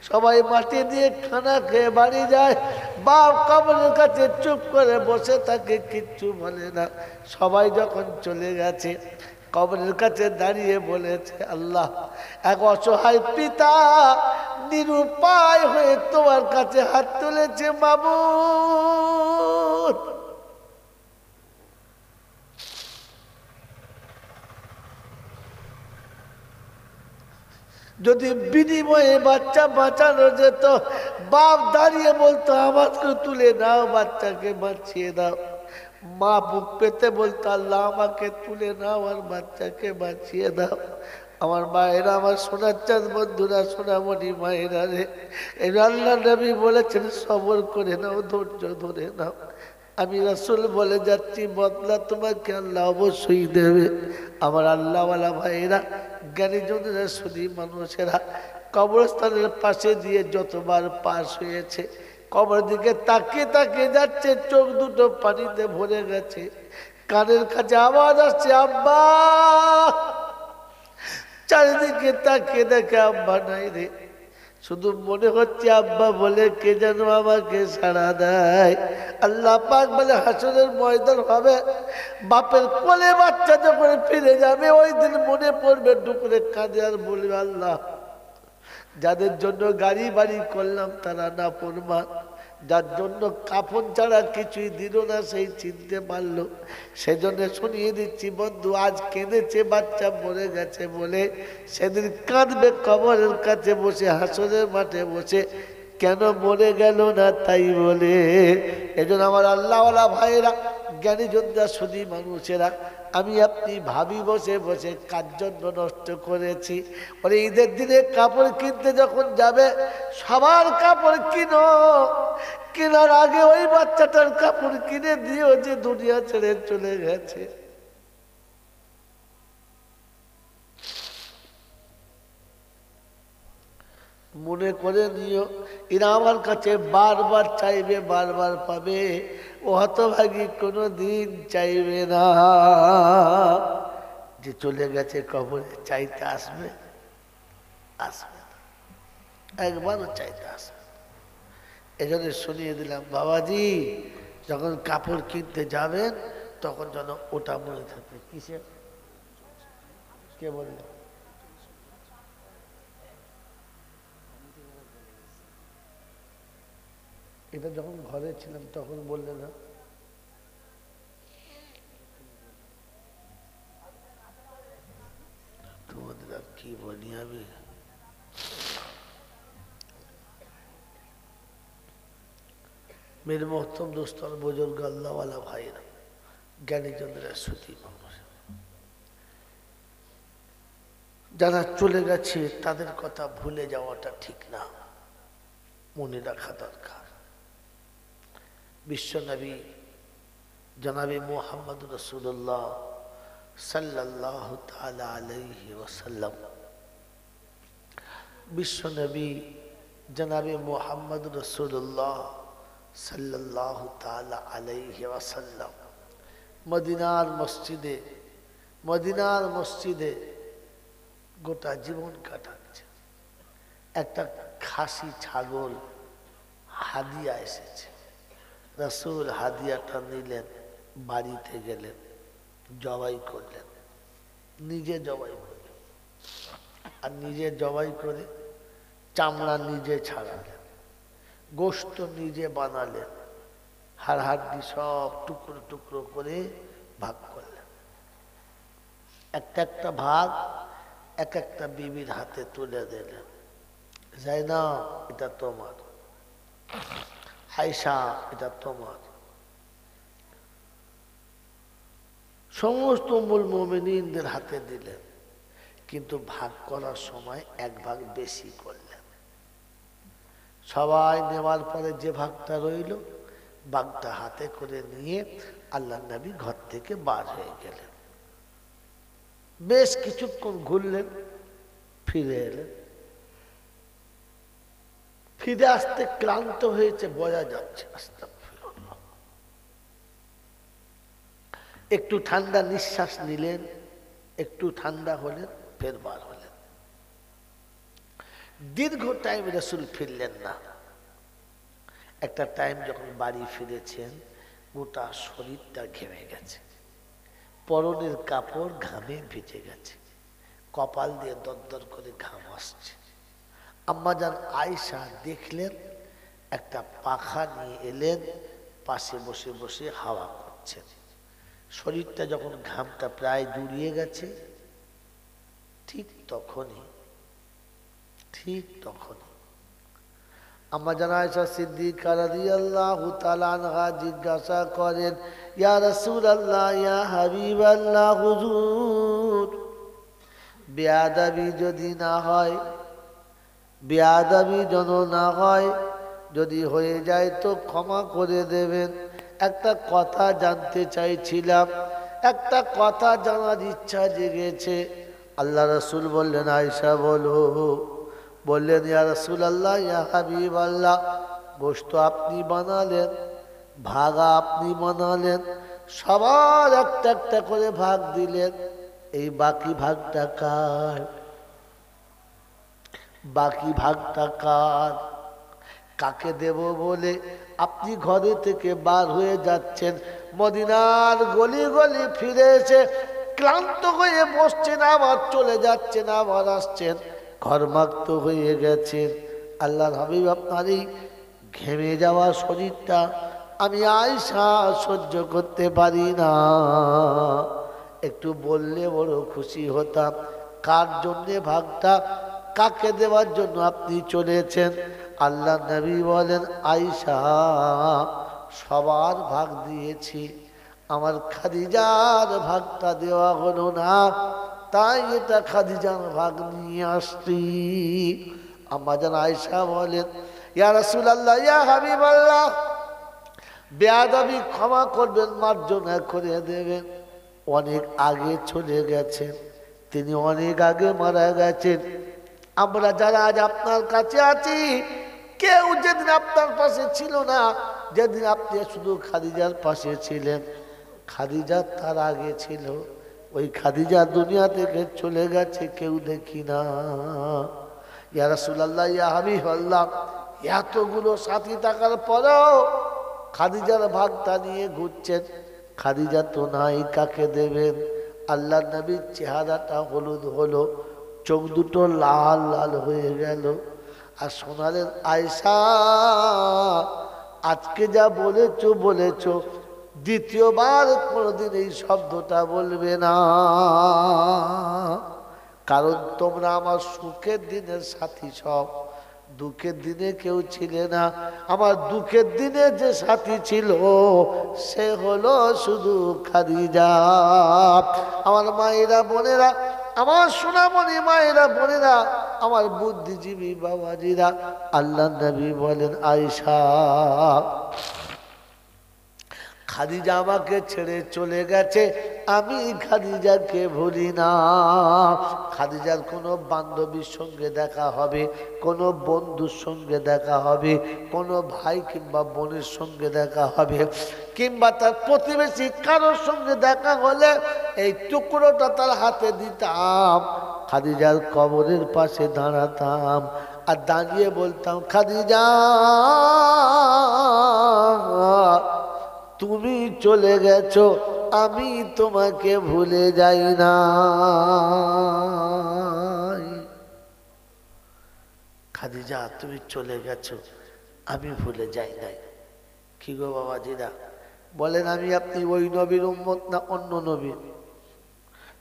সবাই মাটি দিয়ে খানা খেয়ে বাড়ি যায়। বাপ কবরের কাছে চুপ করে বসে থাকে, কিচ্ছু বলে না। সবাই যখন চলে গেছে, কবরের কাছে দাঁড়িয়ে বলেছে, আল্লাহ, এক অসহায় পিতা নিরুপায় হয়ে তোমার কাছে হাত তুলেছে, মাবুদ, যদি বিনিময়ে বাচ্চা বাঁচানো যেত, বাপ দাঁড়িয়ে বলতো, আমাকে তুলে নাও, বাচ্চাকে বাঁচিয়ে দাও। মা বুক পেতে বলতো, আল্লাহ আমাকে তুলে নাও আর বাচ্চাকে বাঁচিয়ে দাও। আমার মায়েরা, আমার সোনার চাঁদ বন্ধুরা, সোনামণি মায়েরা রে, এই আল্লাহ নবী বলেছেন, সবর করে নাও, ধৈর্য ধরে নাও। আমি রাসূল বলে যাচ্ছি, বদলা তোমাকে আল্লাহ অবশ্যই দেবে। আমার আল্লাহওয়ালা ভাইয়েরা, জ্ঞানীজনেরা, শুধু মানুষেরা, কবরস্থানের পাশে দিয়ে যতবার পাশ হয়েছে, কবর দিকে তাকিয়ে তাকিয়ে যাচ্ছে, চোখ দুটো পানিতে ভরে গেছে, কানের কাছে আওয়াজ আসছে, আব্বা। চারিদিকে তাকিয়ে দেখে আব্বা নাই রে, শুধু মনে হচ্ছে আব্বা বলে কে যেন আমাকে সাড়া দেয়। আল্লাহ পাক বলে, হাসরের ময়দান হবে, বাপের কোলে বাচ্চা যখন ফিরে যাবে, ওই দিন মনে পড়বে, ডুকরে কাঁদে আর বলবে, আল্লাহ, যাদের জন্য গাড়ি বাড়ি করলাম তারা নাফরমান, যার জন্য কাফন ছাড়া কিছুই দিল না সেই চিনতে পারলো। সেজন্য শুনিয়ে দিচ্ছি বন্ধু, আজ কেঁদেছে বাচ্চা মরে গেছে বলে, সেদিন কাঁদবে কবরের কাছে বসে, হাসরের মাঠে বসে, কেন মরে গেল না তাই বলে। এজন্য আমার আল্লাহওয়ালা ভাইয়েরা, জ্ঞানীজনরা, শুধু মানুষেরা, আমি আপনি ভাবি বসে বসে কার জন্য নষ্ট করেছি। ওরে ঈদের দিনে কাপড় কিনতে যখন যাবে, সবার কাপড় কিনো, কেনার আগে ওই বাচ্চাটার কাপড় কিনে দিও যে দুনিয়া ছেড়ে চলে গেছে। মনে করে নিও এরা আমার কাছে বারবার চাইবে, বারবার পাবে। ও হতভাগী কোনো দিন চাইবে না যে চলে গেছে কবরে চাইতে আসবে, আসবে না, একবারও চাইতে আসবে। এজন্য শুনিয়ে দিলাম বাবাজি, যখন কাপড় কিনতে যাবেন তখন যেন ওটা মনে থাকে। কিসে কে বললেন? এটা যখন ঘরে ছিলাম তখন বললে না? তোমাদের আর কি বলি আমি। मेरे मोहतरम दोस्तों और बुजुर्ग अल्लाह वाला भाई ज्ञानी चंद्र श्रुति মানুষ যারা চলে গেছে তাদের কথা ভুলে যাওয়াটা ঠিক না, মনে রাখা দরকার। বিশ্ব নবী জনাবে মুহাম্মদ রাসূলুল্লাহ সাল্লাল্লাহু তাআলা আলাইহি ওয়াসাল্লাম, বিশ্ব নবী জনাবে মুহাম্মদ রাসূলুল্লাহ সাল্লাল্লাহু তাআলা আলাইহি ওয়াসাল্লাম মদিনার মসজিদে গোটা জীবন কাটাচ্ছে। একটা খাসি ছাগল হাদিয়া এসেছে, রাসূল হাদিয়াটা নিলেন, বাড়িতে গেলেন, জবাই করলেন, নিজে জবাই করলেন, আর নিজে জবাই করে চামড়া নিজে ছাড়ালেন, গোশত নিজে বানালেন, হাড় হাড্ডি সব টুকরো টুকরো করে ভাগ করলেন। একটা ভাগ এক একটা বিবির হাতে তুলে দিলেন। যায়নাব এটা তোমার, আয়েশা এটা তোমার। সমস্ত উম্মুল মুমিনিনদের হাতে দিলেন, কিন্তু ভাগ করার সময় এক ভাগ বেশি করলেন। সবাই নেওয়ার পরে যে ভাগটা রইল, ভাগটা হাতে করে নিয়ে আল্লাহর নবী ঘর থেকে বার হয়ে গেলেন। বেশ কিছুক্ষণ ঘুরলেন, ফিরে এলেন। ফিরে আসতে ক্লান্ত হয়েছে, বোঝা যাচ্ছে। আস্তাগফিরুল্লাহ। একটু ঠান্ডা নিঃশ্বাস নিলেন, একটু ঠান্ডা হলেন, ফের বার হলেন। দীর্ঘ টাইম রাসূল ফিরলেন না। একটা টাইম যখন বাড়ি ফিরেছেন, গোটা শরীরটা ঘেমে গেছে, পরনের কাপড় ঘামে ভিজে গেছে, কপাল দিয়ে দরদর করে ঘাম আসছে। আম্মাজান আয়েশা দেখলেন, একটা পাখা নিয়ে এলেন, পাশে বসে বসে হাওয়া করছেন। শরীরটা যখন ঘামটা প্রায় জুড়িয়ে গেছে, ঠিক তখনই আম্মাজান আয়েশা সিদ্দিকা রাদিয়াল্লাহু তাআলা আনহা জিজ্ঞাসা করেন, ইয়া রাসূলুল্লাহ, ইয়া হাবিবাল্লাহ, হুজুর বেয়াদবি যদি না হয়, বেয়াদবি যেন না হয়, যদি হয়ে যায় তো ক্ষমা করে দেবেন। একটা কথা জানতে চাইছিলাম, একটা কথা জানার ইচ্ছা জেগেছে। আল্লাহ রাসূল বললেন, আয়েশা বলো। বললেন, ইয়া রাসূলুল্লাহ, ইয়া হাবিবাল্লাহ, গোশত আপনি বানালেন, ভাগা আপনি বানালেন, সবার একটা একটা করে ভাগ দিলেন, এই বাকি ভাগটা কার? বাকি ভাগটা কার? কাকে দেব বলে আপনি ঘরে থেকে বার হয়ে যাচ্ছেন, মদিনার গলি গলি ফিরে এসে ক্লান্ত হয়ে বসছেন, আবার চলে যাচ্ছেন, আবার আসছেন, ঘরমাক্ত হয়ে গেছেন। আল্লাহর হাবিব আপনার এই ঘেমে যাওয়া শরীরটা আমি আয়েশা সহ্য করতে পারি না, একটু বললে বড় খুশি হতাম। কার জন্যে ভাগটা, কাকে দেওয়ার জন্য আপনি চলেছেন? আল্লাহ নবী বলেন, আয়েশা সবার ভাগ দিয়েছি, আমার খাদিজার ভাগটা দেওয়া হলো না, তাই এটা খাদিজার ভাগ নিয়ে আসছি। আম্মাজান আয়েশা বলেন, ইয়া রাসূলুল্লাহ, ইয়া হাবিবাল্লাহ, বেয়াদবি ক্ষমা করবেন, মার্জনা করে দেবেন। অনেক আগে চলে গেছেন, তিনি অনেক আগে মারা গেছেন। আমরা যারা আজ আপনার কাছে আছি, কেউ যেদিন আপনার পাশে ছিল না, যেদিন আপনি শুধু খাদিজার পাশে ছিলেন, খাদিজা তার আগে ছিল। ওই খাদিজা দুনিয়া থেকে চলে গেছে, কেউ দেখি না। ইয়া রাসূলুল্লাহ, ইয়া হাবিবাল্লাহ, এতগুলো সাথী থাকার পরেও খাদিজার ভাগটা নিয়ে ঘুরছেন। খাদিজা তো নাই, কাকে দেবেন? আল্লাহ নবীর চেহারাটা হলুদ হলো, চোখ দুটো লাল লাল হয়ে গেল। আর শোনালেন, আয়েশা, আজকে যা বলেছ, দ্বিতীয়বার কোনোদিন এই শব্দটা বলবে না, কারণ তোমরা আমার সুখের দিনের সাথী, সব দুঃখের দিনে কেউ ছিলে না। আমার দুঃখের দিনে যে সাথী ছিল সে হলো শুধু খাদিজা। আমার মায়েরা বোনেরা, আমার সোনামণি মায়েরা বোনেরা, আমার বুদ্ধিজীবী বাবাজিরা, আল্লাহ নবী বলেন, আয়েশা, খাদিজা আমাকে ছেড়ে চলে গেছে, আমি খাদিজাকে ভুলি না। খাদিজার কোনো বান্ধবীর সঙ্গে দেখা হবে, কোনো বন্ধুর সঙ্গে দেখা হবে, কোনো ভাই কিংবা বোনের সঙ্গে দেখা হবে, কিংবা তার প্রতিবেশী কারোর সঙ্গে দেখা হলে এই টুকরোটা তার হাতে দিতাম, খাদিজার কবরের পাশে দাঁড়াতাম আর দাঁড়িয়ে বলতাম, খাদিজা, তুমি চলে গেছো, আমি তোমাকে ভুলে যাই না। খাদিজা, তুমি চলে গেছো, আমি ভুলে যাই নাই। কি গো বাবাজিরা, বলেন, আমি আপনি ওই নবীর উম্মত না অন্য নবীর?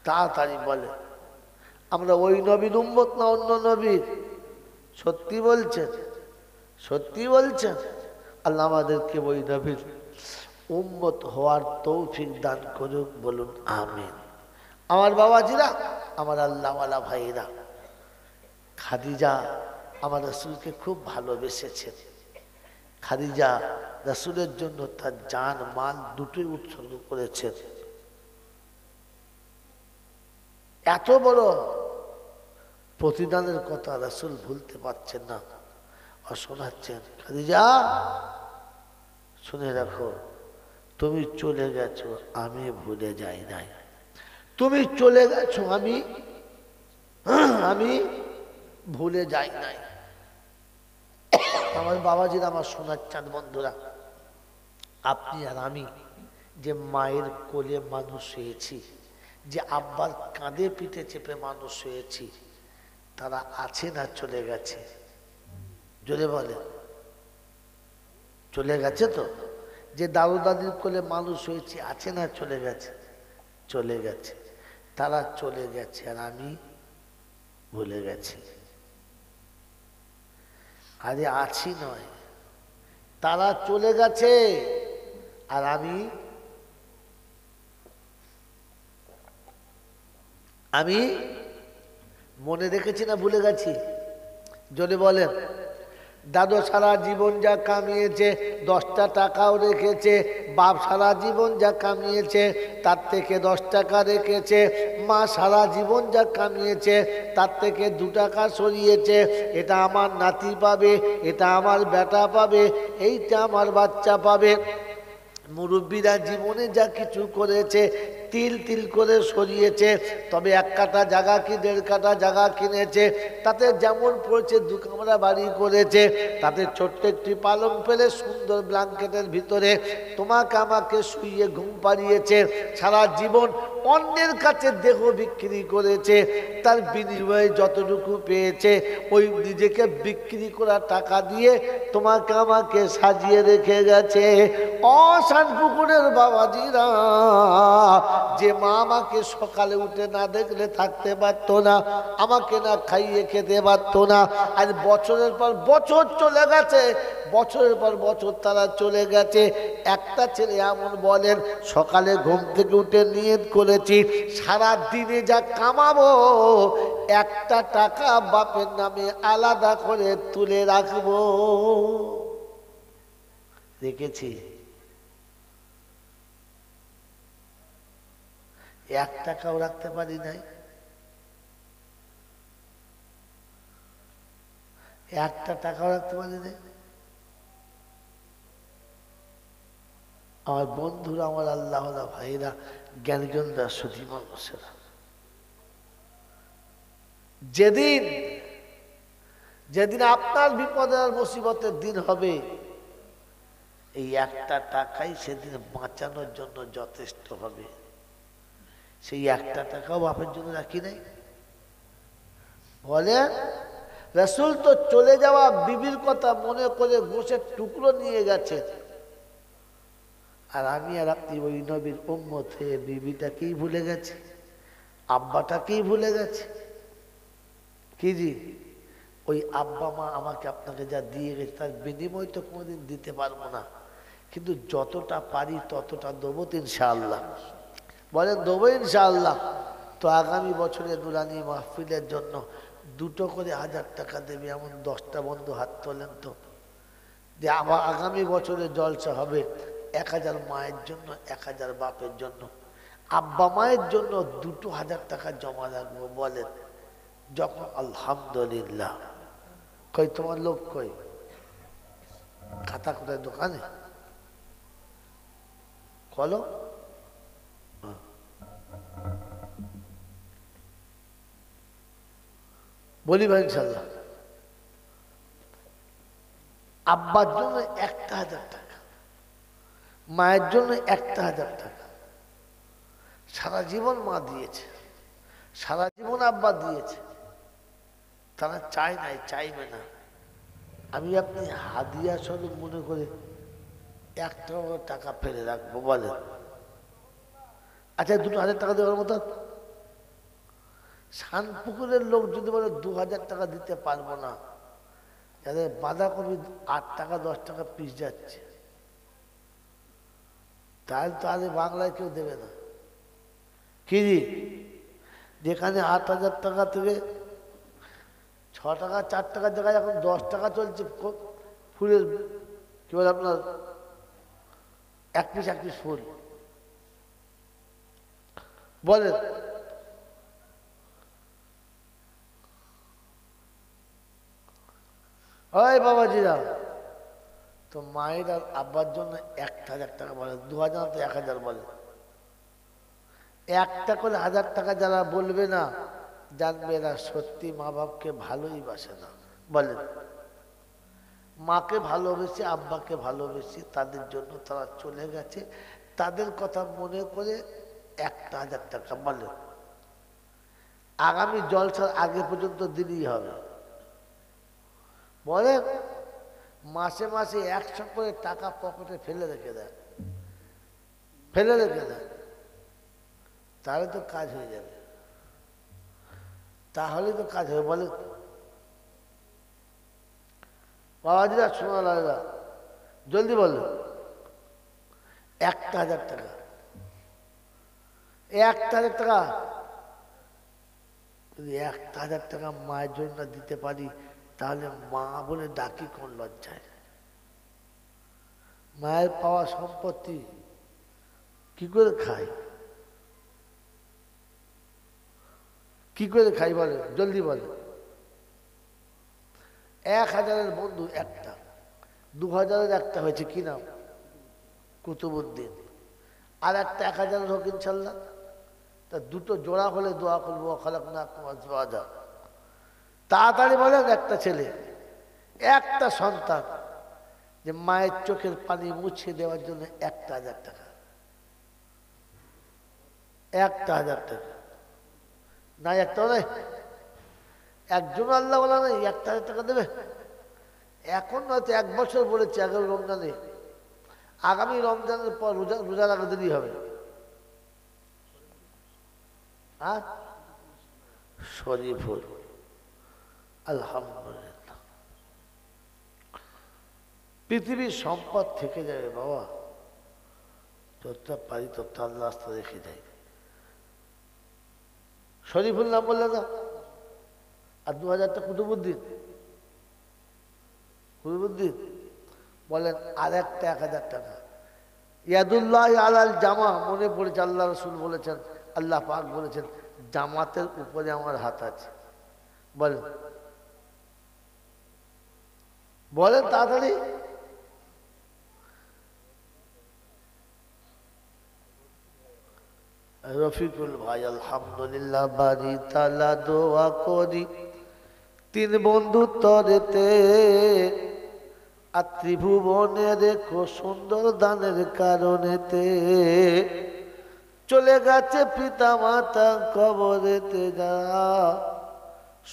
তাড়াতাড়ি বলেন, আমরা ওই নবীর উম্মত না অন্য নবীর? সত্যি বলছেন? সত্যি বলছেন? আল্লাহ আমাদেরকে ওই নবীর উম্মত হওয়ার তৌফিক দান করুন, বলুন আমিন। আমার বাবাজিরা, আমার আল্লাহওয়ালা ভাইরা, খাদিজা আমার রাসূলকে খুব ভালোবেসেছেন। খাদিজা রাসূলের জন্য তার জান মাল দুটোই উৎসর্গ করেছেন। এত বড় প্রতিদানের কথা রাসূল ভুলতে পারছেন না, আর শোনাচ্ছেন, খাদিজা শুনে রাখো, তুমি চলে গেছো, আমি ভুলে যাই নাই। তুমি চলে গেছো, আমি ভুলে যাই নাই। আমার বাবাজিরা, আমার সোনার চাঁদ বন্ধুরা, আপনি আর আমি যে মায়ের কোলে মানুষ হয়েছি, যে আব্বার কাঁধে পিঠে চেপে মানুষ হয়েছি, তারা আছে না চলে গেছে? জোরে বলে, চলে গেছে তো? যে দাদু দাদির কোলে মানুষ হয়েছে, আছে না চলে গেছে? চলে গেছে। তারা চলে গেছে আর আমি ভুলে গেছি। আরে আছি নয়, তারা চলে গেছে আর আমি মনে রেখেছি না ভুলে গেছি? যদি বলেন, দাদু সারা জীবন যা কামিয়েছে, 10টা টাকাও রেখেছে, বাপ সারা জীবন যা কামিয়েছে তার থেকে 10 টাকা রেখেছে, মা সারা জীবন যা কামিয়েছে তার থেকে 2 টাকা সরিয়েছে, এটা আমার নাতি পাবে, এটা আমার বেটা পাবে, এইটা আমার বাচ্চা পাবে। মুরব্বীরা জীবনে যা কিছু করেছে তিল তিল করে সরিয়েছে, তবে 1 কাঠা জায়গা কি 1.5 কাঠা জায়গা কিনেছে, তাতে যেমন পড়েছে 2 কামরা বাড়ি করেছে, তাতে ছোট্ট একটি পালং ফেলে সুন্দর ব্ল্যাঙ্কেটের ভিতরে তোমাকে আমাকে শুইয়ে ঘুম পাড়িয়েছে। সারা জীবন অন্যের কাছে দেহ বিক্রি করেছে, তার বিনিময়ে যতটুকু পেয়েছে ওই নিজেকে বিক্রি করা টাকা দিয়ে তোমাকে আমাকে সাজিয়ে রেখে গেছে। অশানপুকুরের বাবাজিরা, যে মা আমাকে সকালে উঠে না দেখলে থাকতে পারতো না, আমাকে না খাইয়ে খেতে পারতো না, আজ বছরের পর বছর চলে গেছে, বছরের পর বছর তারা চলে গেছে। একটা ছেলে এমন বলেন, সকালে ঘুম থেকে উঠে নিয়ত করে বলেছি সারা দিনে যা কামাবো একটা টাকা বাপের নামে আলাদা করে তুলে রাখবো। রেখেছি? এক টাকাও রাখতে পারি নাই। একটা টাকাও রাখতে পারি নাই। আমার বন্ধুরা, আমার আল্লাহ ভাইরা, জ্ঞানীজনরা, সুধী মানুষেরা, যেদিন যেদিন আপনার বিপদের মুসিবতের দিন হবে, এই একটা টাকাই সেদিন বাঁচানোর জন্য যথেষ্ট হবে। সেই একটা টাকাও বাপের জন্য রাখি নাই। বলে রাসূল তো চলে যাওয়া বিবির কথা মনে করে গোশের টুকরো নিয়ে গেছে, আর আমি আর আপনি ওই নবীর উম্মত হয়ে বিবিটাকেই ভুলে গেছি, আব্বাটাকেই ভুলে গেছি। কি জি, ওই আব্বা মা আমাকে আপনাকে যা দিয়ে গেছে তার বিনিময় তো কোনোদিন দিতে পারবো না, কিন্তু যতটা পারি ততটা দেবো ইনশাআল্লাহ। বলেন দেবো ইনশাআল্লাহ। তো আগামী বছরের নুরানি মাহফিলের জন্য 2 করে 1000 টাকা দেবে এমন 10টা বন্ধু হাত তোলেন তো, যে আবার আগামী বছরে জলসা হবে 1000 মায়ের জন্য, 1000 বাপের জন্য, আব্বা মায়ের জন্য 2000 টাকা জমা রাখবো। বলেন যখন আলহামদুলিল্লাহ। কই তোমার লোক কই? খাতা কোথায়? দোকানে কলম? বলি ভাই ইনশাল্লাহ। আব্বার জন্য 1000 টাকা, মায়ের জন্য 1000 টাকা। সারা জীবন মা দিয়েছে, সারা জীবন আব্বা দিয়েছে, তারা চায় নাই, চাইবে না। আমি আপনি হাদিয়া স্বরূপ মনে করে 1 টাকা ফেলে রাখবো। বলেন আচ্ছা 2000 টাকা দেওয়ার মতো? শানপুকুরের লোক যদি বলে 2000 টাকা দিতে পারবো না, যাদের বাঁধাকপি 8 টাকা 10 টাকা পিস যাচ্ছে, তাহলে বাংলায় কেউ দেবে না। কি যেখানে 8000 টাকা থেকে 6 টাকা 4 টাকার জায়গায় এখন 10 টাকা চলছে ফুলের, কি বলে আপনার, 1 পিস 1 পিস ফুল। বলেন ওই বাবাজিরা, তো মায়ের আর আব্বার জন্য 1000 টাকা বলে, 2000 তো 1000 বলে। 1টা করে 1000 টাকা যারা বলবে না, জানবে এরা সত্যি মা বাপকে ভালোই বাসে না। বলেন মাকে ভালোবেসে, আব্বাকে ভালোবেসে তাদের জন্য তারা চলে গেছে, তাদের কথা মনে করে 1000 টাকা। বলেন আগামী জলসার আগে পর্যন্ত দিলেই হবে। বলে মাসে মাসে 100 করে টাকা পকেটে ফেলে রেখে দেয়, ফেলে রেখে দেয়, তাহলে তো কাজ হয়ে যাবে, তাহলে তো কাজ হবে। বলে বাবাজিরা, শোনা লাগা, জলদি বলো। 1000 টাকা, 1000 টাকা, যদি 1000 টাকা মায়ের জন্য দিতে পারি, তাহলে মা বলে ডাকি কোন লজ্জায়? মায়ের পাওয়া সম্পত্তি কি করে খাই, কি করে খাই? বলে জলদি বলে। 1000-এর বন্ধু একটা, 2000-এর একটা হয়েছে, কি নাম? কুতুবুদ্দিন। আর একটা 1000-এর হোক ইনশাল্লাহ। তা দুটো জোড়া হলে দোয়া করবো, খালাকনাকুম আজওয়াজা। তাড়াতাড়ি বলেন একটা ছেলে, একটা সন্তান, যে মায়ের চোখের পানি মুছে দেওয়ার জন্য 1000 টাকা, 1000 টাকা নাই, একটাও নাই, একজন আল্লাহ বলা নেই 1000 টাকা দেবে। এখন হয়তো 1 বছর বলেছে, আগামী রমজানে, আগামী রমজানের পর রোজার আগে দেরি হবে। হ্যাঁ শরীফুল, আলহামদুলিল্লাহ। পৃথিবীর সম্পদ থেকে যাবে বাবা, যতটা পারি ততটা আল্লাহ রাস্তা রেখে যাই। শরীফুল নাম বললে না, আর 2000টা কুতুবুদ্দিন। কুতুবুদ্দিন বলেন আর একটা 1000 টাকা। ইয়াদুল্লাহ আলাল জামা, মনে পড়েছে আল্লাহ রসুল বলেছেন, আল্লাহ পাক বলেছেন জামাতের উপরে আমার হাত আছে। বলেন বলেন তাড়াতাড়ি। রফিকুল ভাই আলহামদুলিল্লাহ বাড়ি তালা দোয়া করি 3 বন্ধু তরেতে, আর ত্রিভুবনে রেখো সুন্দর দানের কারণেতে, চলে গেছে পিতা মাতা কবরেতে যারা,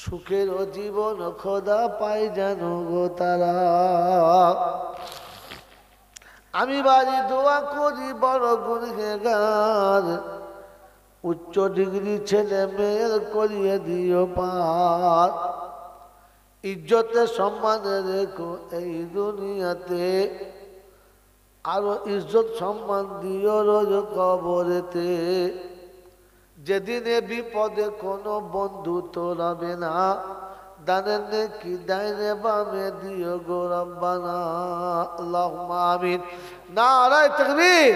সুখের জীবন খোদা পাই যেন গো তারা। আমি বাড়ি দোয়া করি বড় গুনহেগার, উচ্চ ডিগ্রি ছেলে মেয়ের করিয়ে দিও পার, ইজ্জতে সম্মানে রেখো এই দুনিয়াতে, আরো ইজ্জত সম্মান দিও রোজ কবরেতে, যেদিনে বিপদে কোনো বন্ধু তো রবে না, দানের নেকি ডাইনে বামে দিও গো রব্বানা। আল্লাহুম্মা আমিন। নারায়ে তাকবীর।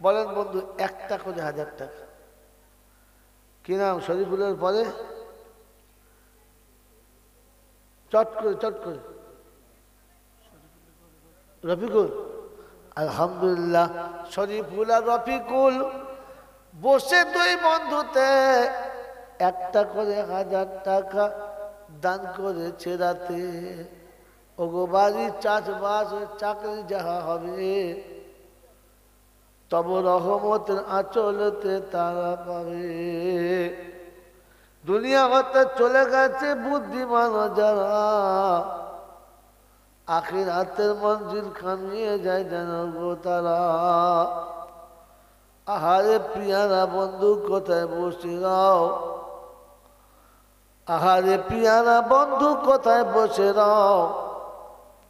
বলেন বন্ধু 1টা করে 1000 টাকা। কি নাম? শরীফুলের পরে চট করে রফিকুল। আলহামদুলিল্লাহ শরীফুল আর রফিকুল বসে 2 বন্ধুতে 1টা করে 1000 টাকা দান করেছে রাতে। ওগো বাড়ি চাষবাস চাকরি যাহা হবে, তব রহমতের আঁচলতে তারা পাবে। দুনিয়া হতে চলে গেছে বুদ্ধিমান যারা, আখিরাতের মঞ্জিল খানিয়ে যায় যেন গো তারা। আহারে প্রিয়ারা বন্ধু কোথায় বসে রাও, আহারে প্রিয়ারা বন্ধু কোথায় বসে রাও,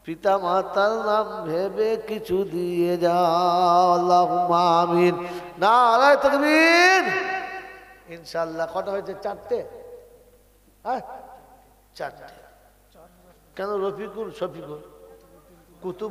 পিতা মাতার নাম ভেবে কিছু দিয়ে যাও। আল্লাহুম্মা আমিন। নারায়ে তাকবীর। ইনশাআল্লাহ কটা হয়েছে? 4টে। হ্যাঁ 4টে। কেন? রফিকুল শফিকুল কুতুব